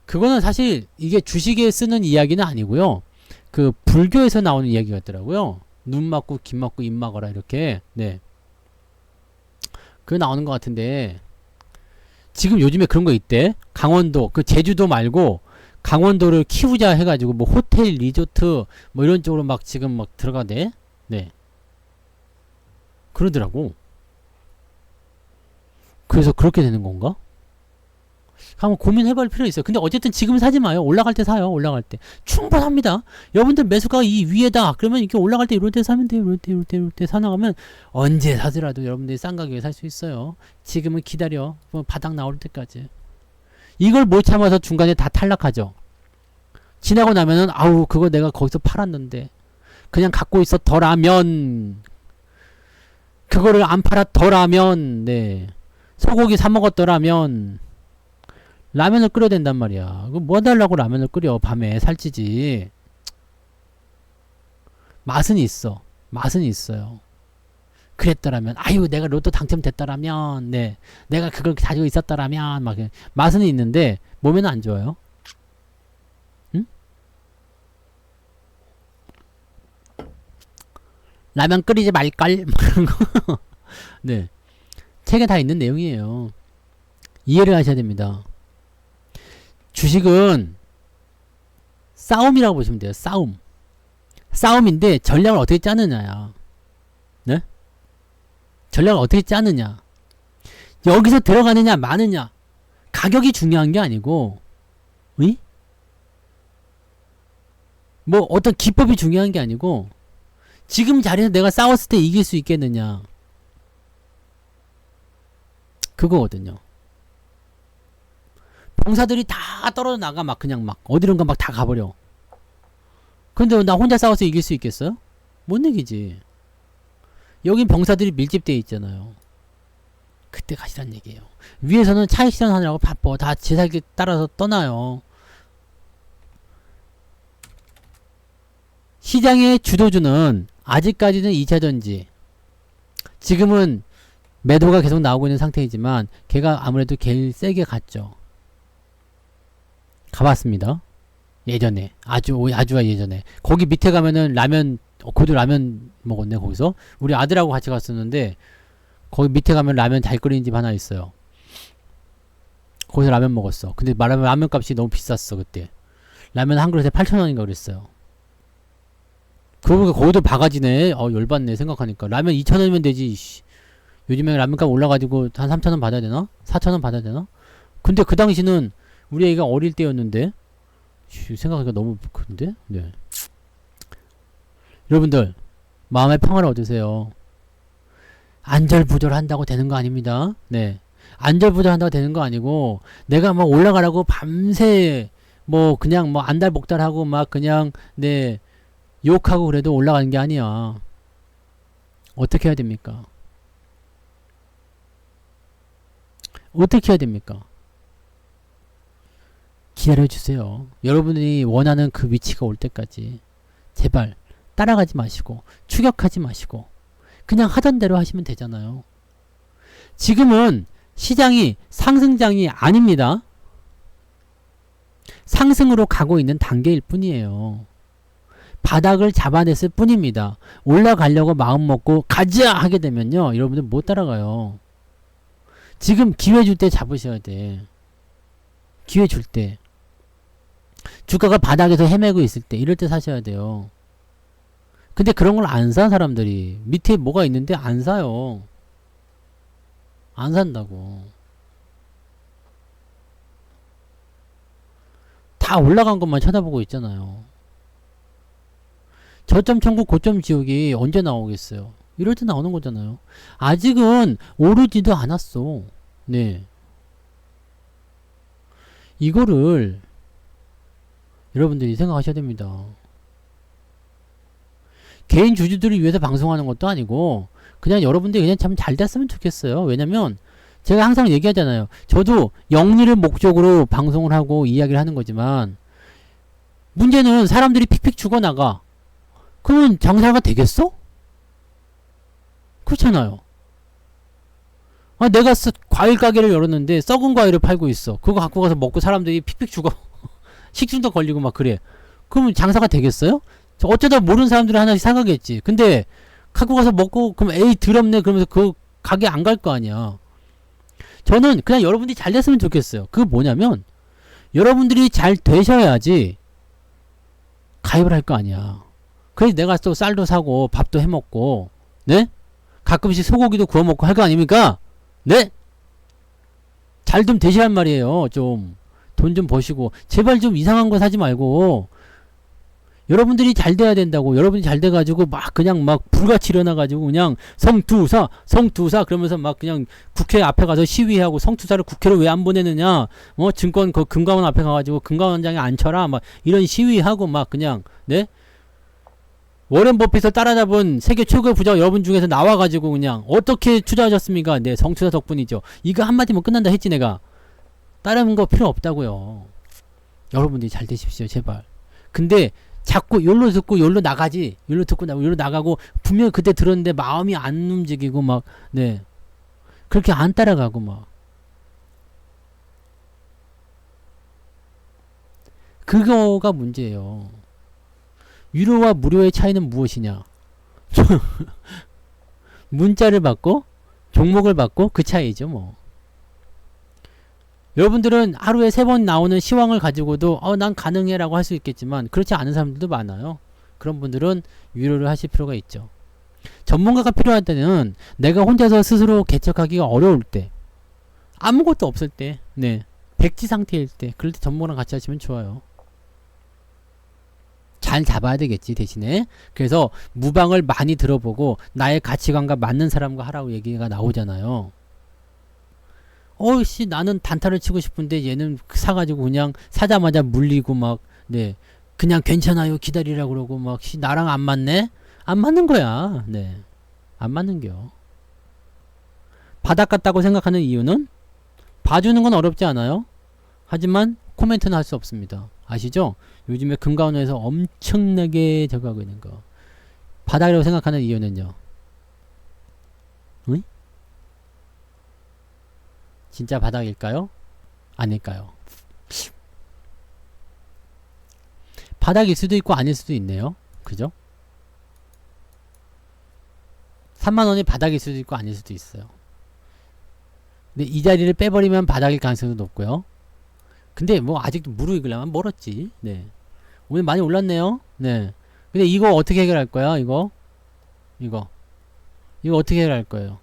그거는 사실 이게 주식에 쓰는 이야기는 아니고요. 그 불교에서 나오는 이야기 같더라고요. 눈 막고 귀 막고 입 막어라 이렇게. 네. 그거 나오는 것 같은데 지금 요즘에 그런 거 있대. 강원도 그 제주도 말고 강원도를 키우자 해가지고 뭐 호텔 리조트 뭐 이런 쪽으로 막 지금 막 들어가대. 네. 그러더라고. 그래서 그렇게 되는 건가? 한번 고민해볼 필요 있어요. 근데 어쨌든 지금 사지 마요. 올라갈 때 사요. 올라갈 때 충분합니다. 여러분들 매수가 이 위에다 그러면 이렇게 올라갈 때 이럴 때 사면 돼요. 이럴 때 사나가면 언제 사더라도 여러분들이 싼 가격에 살 수 있어요. 지금은 기다려. 뭐 바닥 나올 때까지. 이걸 못 참아서 중간에 다 탈락하죠. 지나고 나면은 아우 그거 내가 거기서 팔았는데 그냥 갖고 있었더라면 그거를 안 팔았더라면 네 소고기 사 먹었더라면 라면을 끓여야 된단 말이야. 그거 뭐 달라고 라면을 끓여 밤에 살찌지. 맛은 있어. 맛은 있어요. 그랬더라면 아유 내가 로또 당첨됐더라면 네 내가 그걸 가지고 있었더라면 막 맛은 있는데 몸에는 안 좋아요. 응? 라면 끓이지 말걸. 네 책에 다 있는 내용이에요. 이해를 하셔야 됩니다. 주식은 싸움이라고 보시면 돼요. 싸움. 싸움인데 전략을 어떻게 짜느냐야. 네? 전략을 어떻게 짜느냐. 여기서 들어가느냐 마느냐. 가격이 중요한 게 아니고 의? 뭐 어떤 기법이 중요한 게 아니고 지금 자리에서 내가 싸웠을 때 이길 수 있겠느냐. 그거거든요. 병사들이 다 떨어져 나가 막 그냥 막 어디론가 막 다 가버려. 근데 나 혼자 싸워서 이길 수 있겠어요? 못 이기지. 여긴 병사들이 밀집되어 있잖아요. 그때 가시란 얘기예요. 위에서는 차익 실현하느라고 바빠. 다 제살기 따라서 떠나요. 시장의 주도주는 아직까지는 2차전지. 지금은 매도가 계속 나오고 있는 상태이지만 걔가 아무래도 제일 세게 갔죠. 가봤습니다. 예전에 아주와 예전에 거기 밑에 가면은 라면 거기도 라면 먹었네. 거기서 우리 아들하고 같이 갔었는데 거기 밑에 가면 라면 잘 끓이는 집 하나 있어요. 거기서 라면 먹었어. 근데 라면 값이 너무 비쌌어. 그때 라면 한 그릇에 8,000원인가 그랬어요. 그러고 보니까 거기도 바가지네. 열받네 생각하니까. 라면 2,000원이면 되지. 요즘에 라면값 올라가지고 한 3,000원 받아야 되나? 4,000원 받아야 되나? 근데 그 당시는 우리 애가 어릴 때였는데 생각하니까 너무 큰데? 네. 여러분들 마음의 평화를 얻으세요. 안절부절한다고 되는 거 아닙니다. 네. 안절부절한다고 되는 거 아니고 내가 뭐 올라가라고 밤새 뭐 그냥 뭐 안달복달하고 막 그냥 네 욕하고 그래도 올라가는 게 아니야. 어떻게 해야 됩니까? 어떻게 해야 됩니까? 기다려주세요. 여러분이 원하는 그 위치가 올 때까지 제발 따라가지 마시고 추격하지 마시고 그냥 하던 대로 하시면 되잖아요. 지금은 시장이 상승장이 아닙니다. 상승으로 가고 있는 단계일 뿐이에요. 바닥을 잡아냈을 뿐입니다. 올라가려고 마음먹고 가자 하게 되면요 여러분들 못 따라가요. 지금 기회 줄 때 잡으셔야 돼. 기회 줄 때. 주가가 바닥에서 헤매고 있을 때 이럴 때 사셔야 돼요. 근데 그런 걸 안 사 사람들이. 밑에 뭐가 있는데 안 사요. 안 산다고. 다 올라간 것만 쳐다보고 있잖아요. 저점 천국 고점 지옥이 언제 나오겠어요? 이럴 때 나오는 거잖아요. 아직은 오르지도 않았어. 네. 이거를 여러분들이 생각하셔야 됩니다. 개인 주주들을 위해서 방송하는 것도 아니고 그냥 여러분들이 그냥 참 잘 됐으면 좋겠어요. 왜냐면 제가 항상 얘기하잖아요. 저도 영리를 목적으로 방송을 하고 이야기를 하는 거지만 문제는 사람들이 픽픽 죽어나가. 그러면 장사가 되겠어? 그렇잖아요. 아, 내가 과일 가게를 열었는데 썩은 과일을 팔고 있어. 그거 갖고 가서 먹고 사람들이 픽픽 죽어. 식중독 걸리고 막 그래. 그러면 장사가 되겠어요? 어쩌다 모르는 사람들은 하나씩 사가겠지. 근데 갖고 가서 먹고 그럼 에이 더럽네 그러면서 그 가게 안 갈 거 아니야. 저는 그냥 여러분들이 잘 됐으면 좋겠어요. 그거 뭐냐면 여러분들이 잘 되셔야지 가입을 할 거 아니야. 그래서 내가 또 쌀도 사고 밥도 해먹고 네? 가끔씩 소고기도 구워 먹고 할 거 아닙니까? 네? 잘 좀 되시란 말이에요. 좀 돈 좀 버시고 제발 좀 이상한 거 사지 말고 여러분들이 잘 돼야 된다고. 여러분이 잘 돼가지고 막 그냥 막 불같이 일어나가지고 그냥 성투사 그러면서 막 그냥 국회 앞에 가서 시위하고 성투사를 국회로 왜 안 보내느냐. 증권 그 금감원 앞에 가가지고 금감원장에 앉혀라 막 이런 시위하고 막 그냥 네? 워렌 버핏을 따라잡은 세계 최고의 부자 여러분 중에서 나와가지고 그냥 어떻게 투자하셨습니까? 네, 성투사 덕분이죠. 이거 한마디면 끝난다 했지 내가. 다른 거 필요 없다고요. 여러분들이 잘 되십시오 제발. 근데 자꾸 열로 듣고 열로 나가지. 열로 듣고 열로 나가고 분명히 그때 들었는데 마음이 안 움직이고 막 네 그렇게 안 따라가고 막 그거가 문제예요. 유료와 무료의 차이는 무엇이냐? 문자를 받고 종목을 받고 그 차이죠 뭐. 여러분들은 하루에 3번 나오는 시황을 가지고도 난 가능해 라고 할 수 있겠지만 그렇지 않은 사람들도 많아요. 그런 분들은 유료를 하실 필요가 있죠. 전문가가 필요할 때는 내가 혼자서 스스로 개척하기가 어려울 때 아무것도 없을 때 네 백지 상태일 때 그럴 때 전문가랑 같이 하시면 좋아요. 잘 잡아야 되겠지 대신에. 그래서 무방을 많이 들어보고 나의 가치관과 맞는 사람과 하라고 얘기가 나오잖아요. 어이씨 나는 단타를 치고 싶은데 얘는 사가지고 그냥 사자마자 물리고 막 네 그냥 괜찮아요 기다리라 그러고 막 나랑 안 맞네? 안 맞는 거야. 네 안 맞는겨. 바닥 같다고 생각하는 이유는 봐주는 건 어렵지 않아요. 하지만 코멘트는 할 수 없습니다. 아시죠? 요즘에 금감원에서 엄청나게 저거 하고 있는 거. 바닥이라고 생각하는 이유는요. 응? 진짜 바닥일까요? 아닐까요? 바닥일 수도 있고 아닐 수도 있네요. 그죠? 3만원이 바닥일 수도 있고 아닐 수도 있어요. 근데 이 자리를 빼버리면 바닥일 가능성도 높고요. 근데 뭐 아직도 무르익으려면 멀었지. 네. 오늘 많이 올랐네요. 네. 근데 이거 어떻게 해결할 거야? 이거 어떻게 해결할 거예요?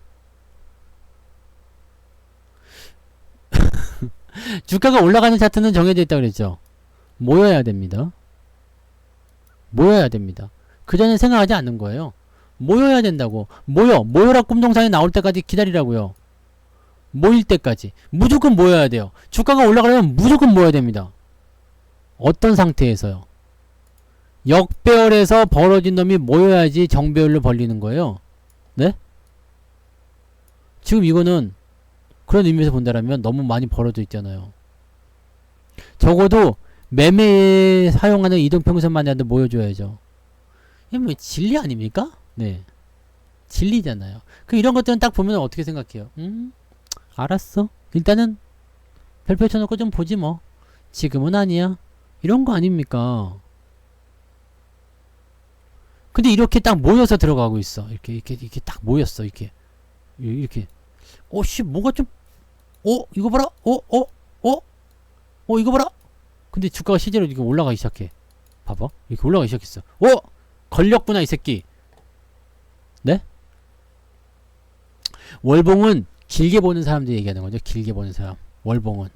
주가가 올라가는 차트는 정해져 있다고 그랬죠. 모여야 됩니다. 모여야 됩니다. 그 전에 생각하지 않는 거예요. 모여야 된다고. 모여라 꿈동산에 나올 때까지 기다리라고요. 모일 때까지 무조건 모여야 돼요. 주가가 올라가려면 무조건 모여야 됩니다. 어떤 상태에서요? 역배열에서 벌어진 놈이 모여야지 정배열로 벌리는 거예요. 네? 지금 이거는 그런 의미에서 본다라면 너무 많이 벌어져 있잖아요. 적어도 매매에 사용하는 이동평균선만이라도 모여줘야죠. 이게 뭐 진리 아닙니까? 네. 진리잖아요. 그 이런 것들은 딱 보면 어떻게 생각해요? 알았어. 일단은 별표 쳐놓고 좀 보지 뭐. 지금은 아니야. 이런 거 아닙니까? 근데 이렇게 딱 모여서 들어가고 있어. 이렇게 딱 모였어. 이렇게. 씨, 뭐가 좀, 이거 봐라. 이거 봐라. 근데 주가가 실제로 이렇게 올라가기 시작해. 봐봐. 이렇게 올라가기 시작했어. 걸렸구나, 이 새끼. 네? 월봉은 길게 보는 사람들이 얘기하는 거죠. 길게 보는 사람. 월봉은.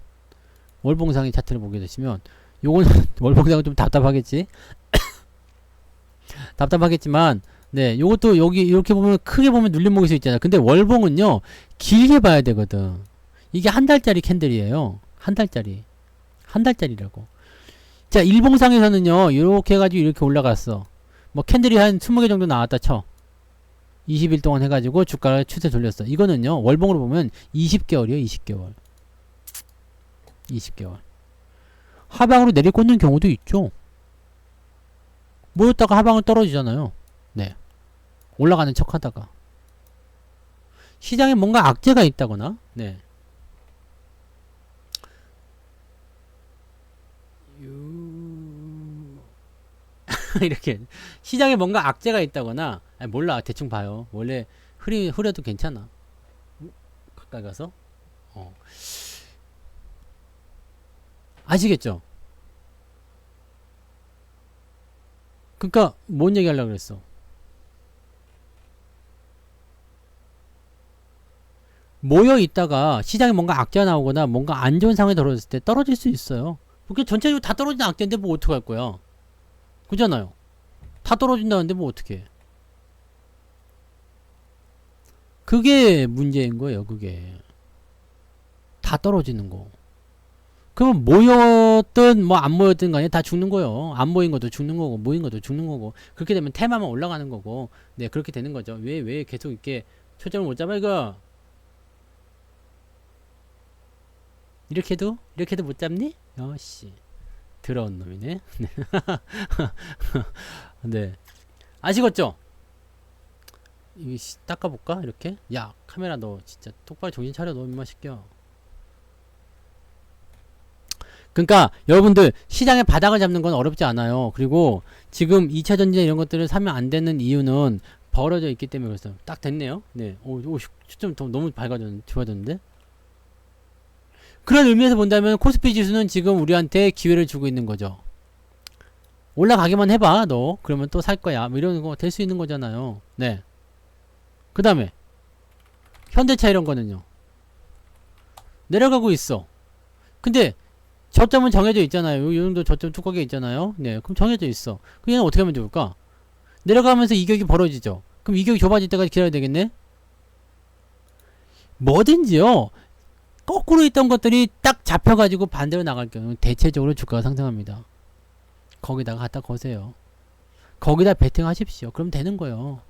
월봉상의 차트를 보게 되시면 요거는 월봉상은 좀 답답하겠지. 답답하겠지만 네, 요것도 여기 이렇게 보면 크게 보면 눌림목일 수 있잖아. 근데 월봉은요 길게 봐야 되거든. 이게 한 달짜리 캔들이에요. 한 달짜리. 한 달짜리라고. 자, 일봉상에서는요 이렇게 해가지고 이렇게 올라갔어. 뭐 캔들이 한 20개 정도 나왔다 쳐. 20일 동안 해가지고 주가를 추세 돌렸어. 이거는요 월봉으로 보면 20개월이에요. 20개월. 20개월. 하방으로 내리꽂는 경우도 있죠. 모였다가 하방을 떨어지잖아요. 네. 올라가는 척 하다가. 시장에 뭔가 악재가 있다거나, 네. 이렇게. 시장에 뭔가 악재가 있다거나, 아니, 몰라. 대충 봐요. 원래 흐려도 괜찮아. 가까이 가서. 아시겠죠? 그니까, 뭔 얘기 하려고 그랬어? 모여 있다가 시장에 뭔가 악재가 나오거나 뭔가 안 좋은 상황에 떨어졌을 때 떨어질 수 있어요. 그게 전체적으로 다 떨어진 악재인데 뭐 어떡할 거야? 그잖아요. 다 떨어진다는데 뭐 어떡해. 그게 문제인 거예요, 그게. 다 떨어지는 거. 그러면 모였든 뭐 안 모였든 간에 다 죽는 거예요. 안 모인 것도 죽는 거고 모인 것도 죽는 거고 그렇게 되면 테마만 올라가는 거고 네 그렇게 되는 거죠. 왜 계속 이렇게 초점을 못 잡아 이거? 이렇게도 못 잡니? 어씨 더러운 놈이네. 네 아시겠죠? 이 닦아볼까 이렇게? 야 카메라 너 진짜 똑바로 정신 차려 너 임마 시켜. 그러니까 여러분들 시장의 바닥을 잡는 건 어렵지 않아요. 그리고 지금 2차 전지 이런 것들을 사면 안 되는 이유는 벌어져 있기 때문에 그래서 딱 됐네요. 네, 오 초점 너무 좋아졌는데. 그런 의미에서 본다면 코스피 지수는 지금 우리한테 기회를 주고 있는 거죠. 올라가기만 해봐 너 그러면 또 살 거야 뭐 이런 거 될 수 있는 거잖아요. 네. 그 다음에 현대차 이런 거는요 내려가고 있어. 근데 저점은 정해져 있잖아요. 이 정도 저점 두껍게 있잖아요. 네, 그럼 정해져 있어. 그냥 어떻게 하면 좋을까? 내려가면서 이격이 벌어지죠. 그럼 이격이 좁아질 때까지 기다려야 되겠네? 뭐든지요. 거꾸로 있던 것들이 딱 잡혀가지고 반대로 나갈 경우 대체적으로 주가가 상승합니다. 거기다가 갖다 거세요. 거기다 베팅하십시오. 그럼 되는 거예요.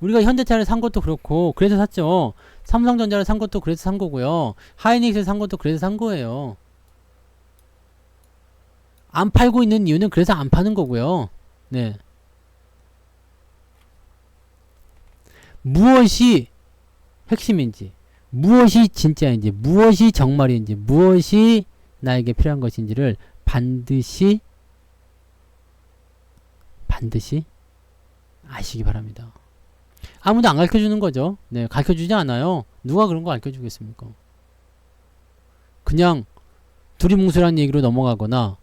우리가 현대차를 산 것도 그렇고 그래서 샀죠. 삼성전자를 산 것도 그래서 산 거고요. 하이닉스를 산 것도 그래서 산 거예요. 안 팔고 있는 이유는 그래서 안 파는 거고요. 네. 무엇이 핵심인지, 무엇이 진짜인지, 무엇이 정말인지, 무엇이 나에게 필요한 것인지를 반드시 아시기 바랍니다. 아무도 안 가르쳐주는 거죠. 네, 가르쳐주지 않아요. 누가 그런 거 가르쳐주겠습니까? 그냥 두리뭉술한 얘기로 넘어가거나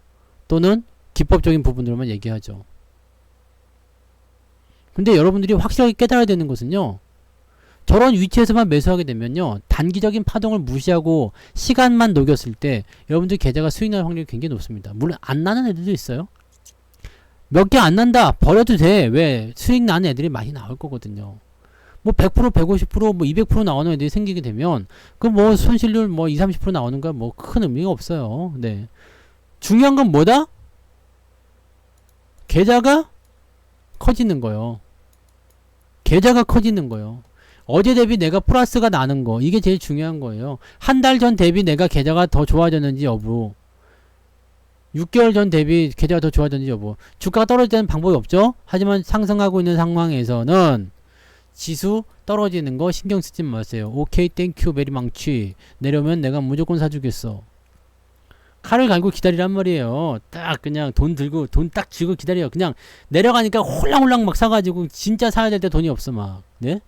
또는 기법적인 부분으로만 얘기하죠. 근데 여러분들이 확실하게 깨달아야 되는 것은요. 저런 위치에서만 매수하게 되면요. 단기적인 파동을 무시하고 시간만 녹였을 때 여러분들 계좌가 수익 날 확률이 굉장히 높습니다. 물론 안 나는 애들도 있어요. 몇 개 안 난다. 버려도 돼. 왜? 수익 나는 애들이 많이 나올 거거든요. 뭐 100%, 150%, 뭐 200% 나오는 애들이 생기게 되면 그 뭐 손실률 뭐 20, 30% 나오는 거 뭐 큰 의미가 없어요. 네. 중요한 건 뭐다? 계좌가 커지는 거요. 계좌가 커지는 거요. 어제 대비 내가 플러스가 나는 거. 이게 제일 중요한 거예요. 한 달 전 대비 내가 계좌가 더 좋아졌는지 여부. 6개월 전 대비 계좌가 더 좋아졌는지 여부. 주가가 떨어질 때는 방법이 없죠. 하지만 상승하고 있는 상황에서는 지수 떨어지는 거 신경 쓰지 마세요. 오케이 땡큐 베리 망치. 내려오면 내가 무조건 사주겠어. 칼을 갈고 기다리란 말이에요. 딱 그냥 돈 들고 돈 딱 쥐고 기다려. 그냥 내려가니까 홀랑홀랑 막 사가지고 진짜 사야 될 때 돈이 없어 막. 네?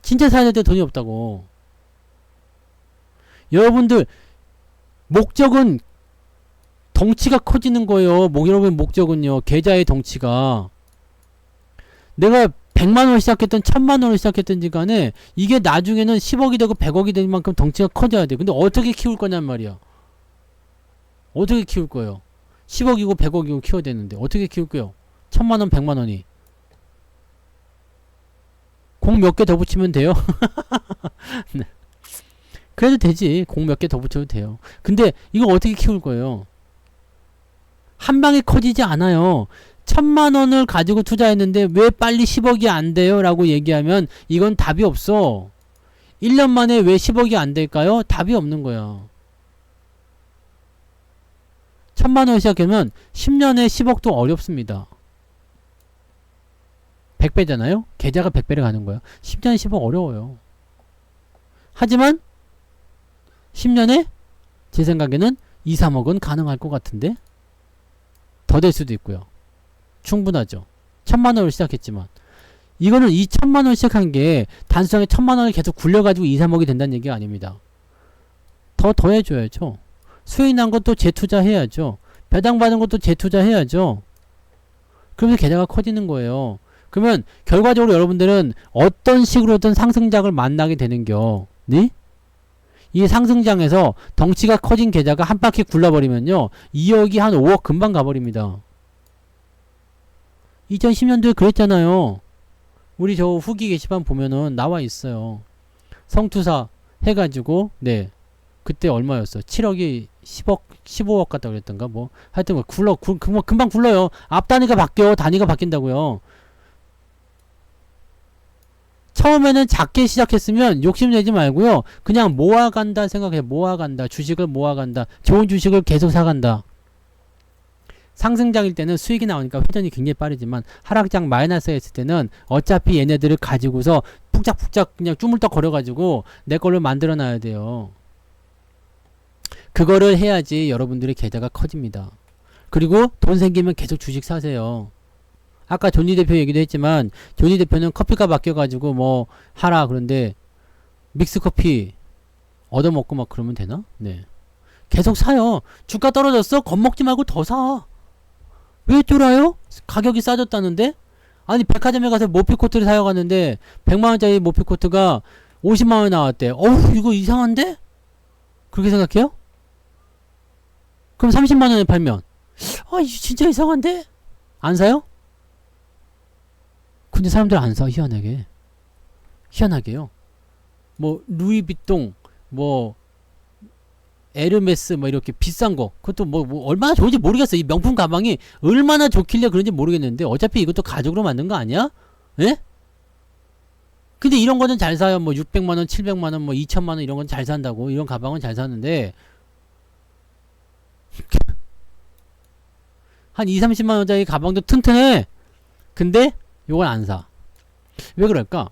진짜 사야 될 때 돈이 없다고. 여러분들 목적은 덩치가 커지는 거예요. 여러분 목적은요. 계좌의 덩치가. 내가 100만원 시작했던 1000만원을 시작했던지 간에 이게 나중에는 10억이 되고 100억이 될 만큼 덩치가 커져야 돼. 근데 어떻게 키울 거냔 말이야. 어떻게 키울 거예요? 10억이고 100억이고 키워야 되는데 어떻게 키울 거예요? 1000만원 100만원이 공 몇 개 더 붙이면 돼요? 네. 그래도 되지. 공 몇 개 더 붙여도 돼요. 근데 이거 어떻게 키울 거예요? 한 방에 커지지 않아요. 1000만원을 가지고 투자했는데 왜 빨리 10억이 안 돼요? 라고 얘기하면 이건 답이 없어. 1년 만에 왜 10억이 안 될까요? 답이 없는 거야. 1000만원 시작하면 10년에 10억도 어렵습니다. 100배잖아요? 계좌가 100배를 가는 거야. 10년에 10억 어려워요. 하지만 10년에 제 생각에는 2, 3억은 가능할 것 같은데 더 될 수도 있고요. 충분하죠. 1000만원을 시작했지만 이거는 이 1000만원 시작한 게 단순하게 1000만원을 계속 굴려가지고 2, 3억이 된다는 얘기가 아닙니다. 더 해줘야죠. 수익 난 것도 재투자해야죠. 배당받은 것도 재투자해야죠. 그러면서 계좌가 커지는 거예요. 그러면 결과적으로 여러분들은 어떤 식으로든 상승장을 만나게 되는겨. 네? 이 상승장에서 덩치가 커진 계좌가 한 바퀴 굴러버리면요. 2억이 한 5억 금방 가버립니다. 2010년도에 그랬잖아요. 우리 저 후기 게시판 보면은 나와 있어요. 성투사 해가지고 네 그때 얼마였어? 7억이 10억 15억 같다 그랬던가 뭐 하여튼 뭐 금방 굴러요. 앞 단위가 바뀌어. 단위가 바뀐다고요. 처음에는 작게 시작했으면 욕심내지 말고요. 그냥 모아간다 생각해. 모아간다. 주식을 모아간다. 좋은 주식을 계속 사간다. 상승장일 때는 수익이 나오니까 회전이 굉장히 빠르지만 하락장 마이너스 했을 때는 어차피 얘네들을 가지고서 푹짝푹짝 그냥 쭈물떡 거려가지고 내 걸로 만들어 놔야 돼요. 그거를 해야지 여러분들의 계좌가 커집니다. 그리고 돈 생기면 계속 주식 사세요. 아까 조니 대표 얘기도 했지만 조니 대표는 커피가 바뀌어가지고 뭐 하라 그런데 믹스커피 얻어먹고 막 그러면 되나? 네. 계속 사요. 주가 떨어졌어? 겁먹지 말고 더 사. 왜 쫄아요? 가격이 싸졌다는데? 아니 백화점에 가서 모피코트를 사러 갔는데 100만원짜리 모피코트가 50만원에 나왔대. 어우 이거 이상한데? 그렇게 생각해요? 그럼 30만원에 팔면 아 이거 진짜 이상한데? 안 사요? 근데 사람들 안 사. 희한하게요. 뭐 루이비통 뭐 에르메스 뭐 이렇게 비싼 거 그것도 뭐 얼마나 좋은지 모르겠어. 이 명품 가방이 얼마나 좋길래 그런지 모르겠는데 어차피 이것도 가죽으로 만든 거 아니야? 예? 근데 이런 거는 잘 사요. 뭐 600만원 700만원 뭐 2천만원 이런 건 잘 산다고. 이런 가방은 잘 사는데 한 2, 30만원짜리 가방도 튼튼해. 근데 요걸 안 사. 왜 그럴까?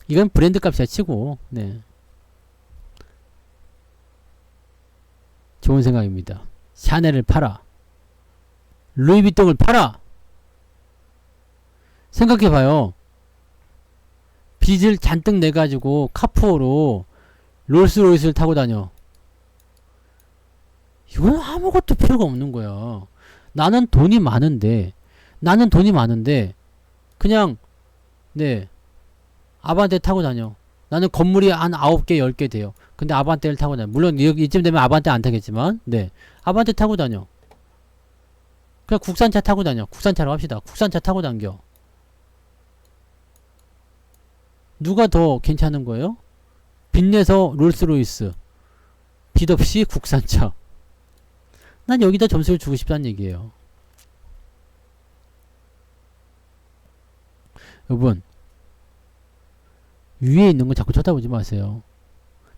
이건 브랜드 값이야 치고 네. 좋은 생각입니다. 샤넬을 팔아. 루이비통을 팔아. 생각해봐요. 빚을 잔뜩 내가지고 카푸어로 롤스로이스를 타고 다녀. 이건 아무것도 필요가 없는 거야. 나는 돈이 많은데 그냥 네 아반떼 타고 다녀. 나는 건물이 한 9개 10개 돼요. 근데 아반떼를 타고 다녀. 물론 이쯤 되면 아반떼 안 타겠지만 네 아반떼 타고 다녀. 그냥 국산차 타고 다녀. 국산차로 합시다. 국산차 타고 다녀. 누가 더 괜찮은 거예요? 빚내서 롤스로이스 빚 없이 국산차. 난 여기다 점수를 주고 싶다는 얘기예요. 여러분 위에 있는 거 자꾸 쳐다보지 마세요.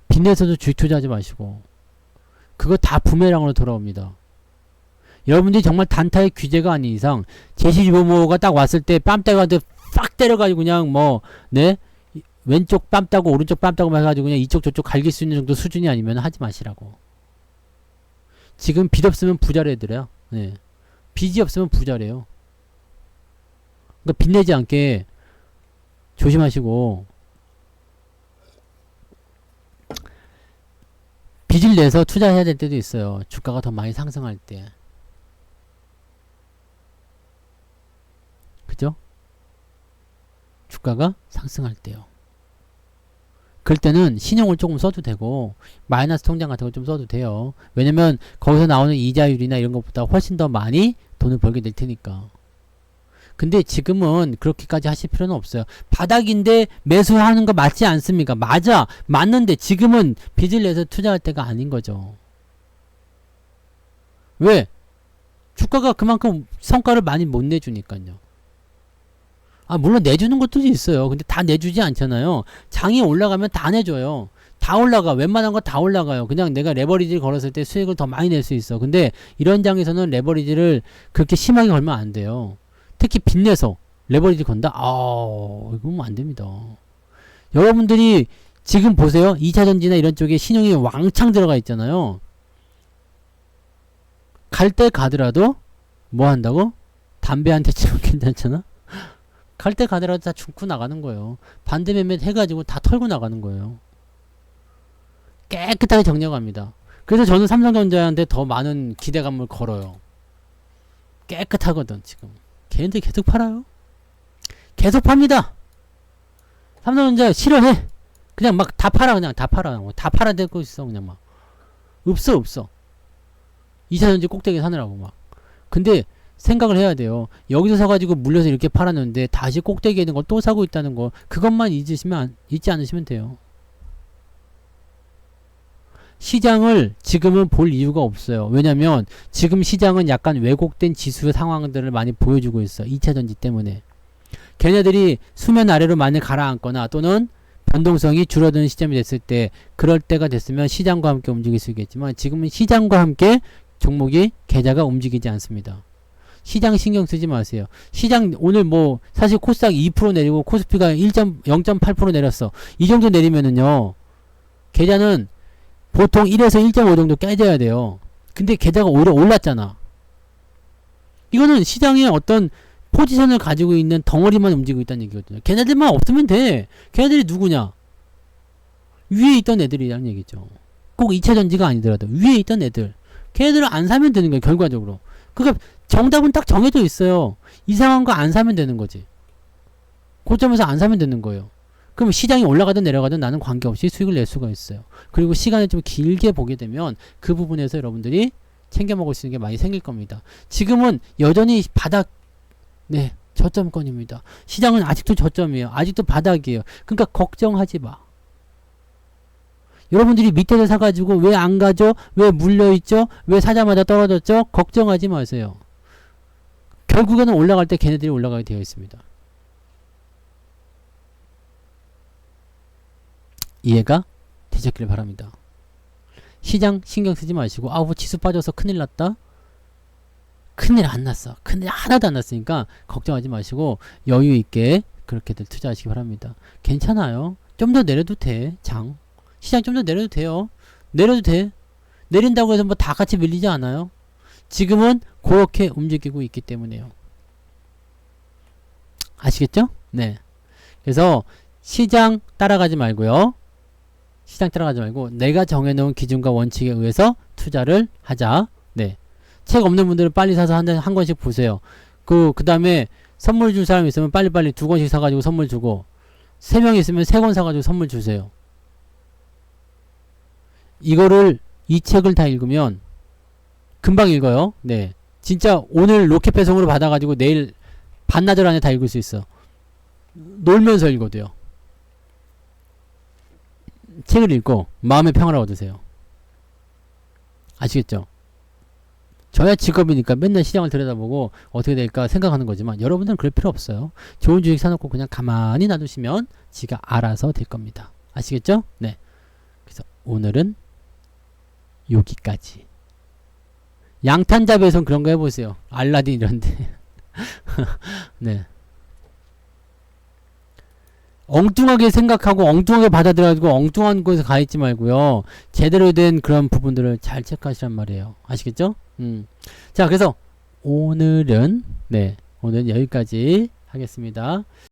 빚내서도 주식 투자하지 마시고 그거 다 부메랑으로 돌아옵니다. 여러분들이 정말 단타의 규제가 아닌 이상 제시주보모가 딱 왔을 때 뺨때가도 팍 때려가지고 그냥 뭐 네 왼쪽 뺨 따고 오른쪽 뺨 따고 해가지고 그냥 이쪽 저쪽 갈길 수 있는 정도 수준이 아니면 하지 마시라고. 지금 빚 없으면 부자래더래요. 네. 빚이 없으면 부자래요. 그러니까 빚내지 않게 조심하시고 빚을 내서 투자해야 될 때도 있어요. 주가가 더 많이 상승할 때. 그죠? 주가가 상승할 때요. 그럴 때는 신용을 조금 써도 되고 마이너스 통장 같은 거 좀 써도 돼요. 왜냐면 거기서 나오는 이자율이나 이런 것보다 훨씬 더 많이 돈을 벌게 될 테니까. 근데 지금은 그렇게까지 하실 필요는 없어요. 바닥인데 매수하는 거 맞지 않습니까? 맞아. 맞는데 지금은 빚을 내서 투자할 때가 아닌 거죠. 왜? 주가가 그만큼 성과를 많이 못 내주니까요. 아, 물론 내주는 것도 있어요. 근데 다 내주지 않잖아요. 장이 올라가면 다 내줘요. 다 올라가. 웬만한 거 다 올라가요. 그냥 내가 레버리지를 걸었을 때 수익을 더 많이 낼 수 있어. 근데 이런 장에서는 레버리지를 그렇게 심하게 걸면 안 돼요. 특히 빚내서 레버리지 건다? 이건 안 됩니다. 여러분들이 지금 보세요. 2차전지나 이런 쪽에 신용이 왕창 들어가 있잖아요. 갈 때 가더라도 뭐 한다고? 담배 한 대 치면 괜찮잖아? 갈 때 가더라도 다 죽고 나가는 거예요. 반대 매매 해가지고 다 털고 나가는 거예요. 깨끗하게 정리합니다. 그래서 저는 삼성전자한테 더 많은 기대감을 걸어요. 깨끗하거든 지금. 걔네들 계속 팔아요. 계속 팝니다. 삼성전자 싫어해. 그냥 막 다 팔아. 그냥 다 팔아. 다 팔아대고 있어. 그냥 막 없어. 2차전지 꼭대기 사느라고 막. 근데 생각을 해야 돼요. 여기서 사가지고 물려서 이렇게 팔았는데 다시 꼭대기에 있는 걸 또 사고 있다는 거, 그것만 잊지 않으시면 돼요. 시장을 지금은 볼 이유가 없어요. 왜냐면 지금 시장은 약간 왜곡된 지수 상황들을 많이 보여주고 있어. 2차전지 때문에. 걔네들이 수면 아래로 많이 가라앉거나 또는 변동성이 줄어드는 시점이 됐을 때, 그럴 때가 됐으면 시장과 함께 움직일 수 있겠지만 지금은 시장과 함께 종목이 계좌가 움직이지 않습니다. 시장 신경 쓰지 마세요. 시장 오늘 뭐 사실 코스닥 2% 내리고 코스피가 0.8% 내렸어. 이 정도 내리면은요, 계좌는 보통 1에서 1.5 정도 깨져야 돼요. 근데 계좌가 오히려 올랐잖아. 이거는 시장의 어떤 포지션을 가지고 있는 덩어리만 움직이고 있다는 얘기거든요. 걔네들만 없으면 돼. 걔네들이 누구냐? 위에 있던 애들이라는 얘기죠. 꼭 2차전지가 아니더라도 위에 있던 애들. 걔네들을 안 사면 되는 거예요, 결과적으로. 그러니까 정답은 딱 정해져 있어요. 이상한 거 안 사면 되는 거지. 고점에서 안 사면 되는 거예요. 그럼 시장이 올라가든 내려가든 나는 관계없이 수익을 낼 수가 있어요. 그리고 시간을 좀 길게 보게 되면 그 부분에서 여러분들이 챙겨 먹을 수 있는 게 많이 생길 겁니다. 지금은 여전히 바닥, 저점권입니다. 시장은 아직도 저점이에요. 아직도 바닥이에요. 그러니까 걱정하지 마. 여러분들이 밑에서 사가지고 왜 안 가죠? 왜 물려있죠? 왜 사자마자 떨어졌죠? 걱정하지 마세요. 결국에는 올라갈 때 걔네들이 올라가게 되어 있습니다. 이해가 되셨길 바랍니다. 시장 신경 쓰지 마시고, 뭐 지수 빠져서 큰일 났다? 큰일 안 났어. 큰일 하나도 안 났으니까 걱정하지 마시고 여유 있게 그렇게들 투자하시기 바랍니다. 괜찮아요. 좀 더 내려도 돼. 시장 좀 더 내려도 돼요. 내려도 돼. 내린다고 해서 뭐 다 같이 밀리지 않아요. 지금은 그렇게 움직이고 있기 때문에요. 아시겠죠? 네. 그래서 시장 따라가지 말고요. 시장 따라가지 말고 내가 정해놓은 기준과 원칙에 의해서 투자를 하자. 네. 책 없는 분들은 빨리 사서 한 권씩 보세요. 그 다음에 선물 줄 사람 있으면 빨리빨리 2권씩 사가지고 선물 주고, 3명 있으면 3권 사가지고 선물 주세요. 이 책을 다 읽으면 금방 읽어요. 네. 진짜 오늘 로켓 배송으로 받아가지고 내일 반나절 안에 다 읽을 수 있어. 놀면서 읽어도 돼요. 책을 읽고 마음의 평화를 얻으세요. 아시겠죠? 저야 직업이니까 맨날 시장을 들여다보고 어떻게 될까 생각하는 거지만 여러분들은 그럴 필요 없어요. 좋은 주식 사놓고 그냥 가만히 놔두시면 지가 알아서 될 겁니다. 아시겠죠? 네. 그래서 오늘은 여기까지. 양탄자 배송 그런 거 해보세요. 알라딘 이런데. 네. 엉뚱하게 생각하고 엉뚱하게 받아들여가지고 엉뚱한 곳에 가있지 말고요. 제대로 된 그런 부분들을 잘 체크하시란 말이에요. 아시겠죠? 자, 그래서 오늘은 여기까지 하겠습니다.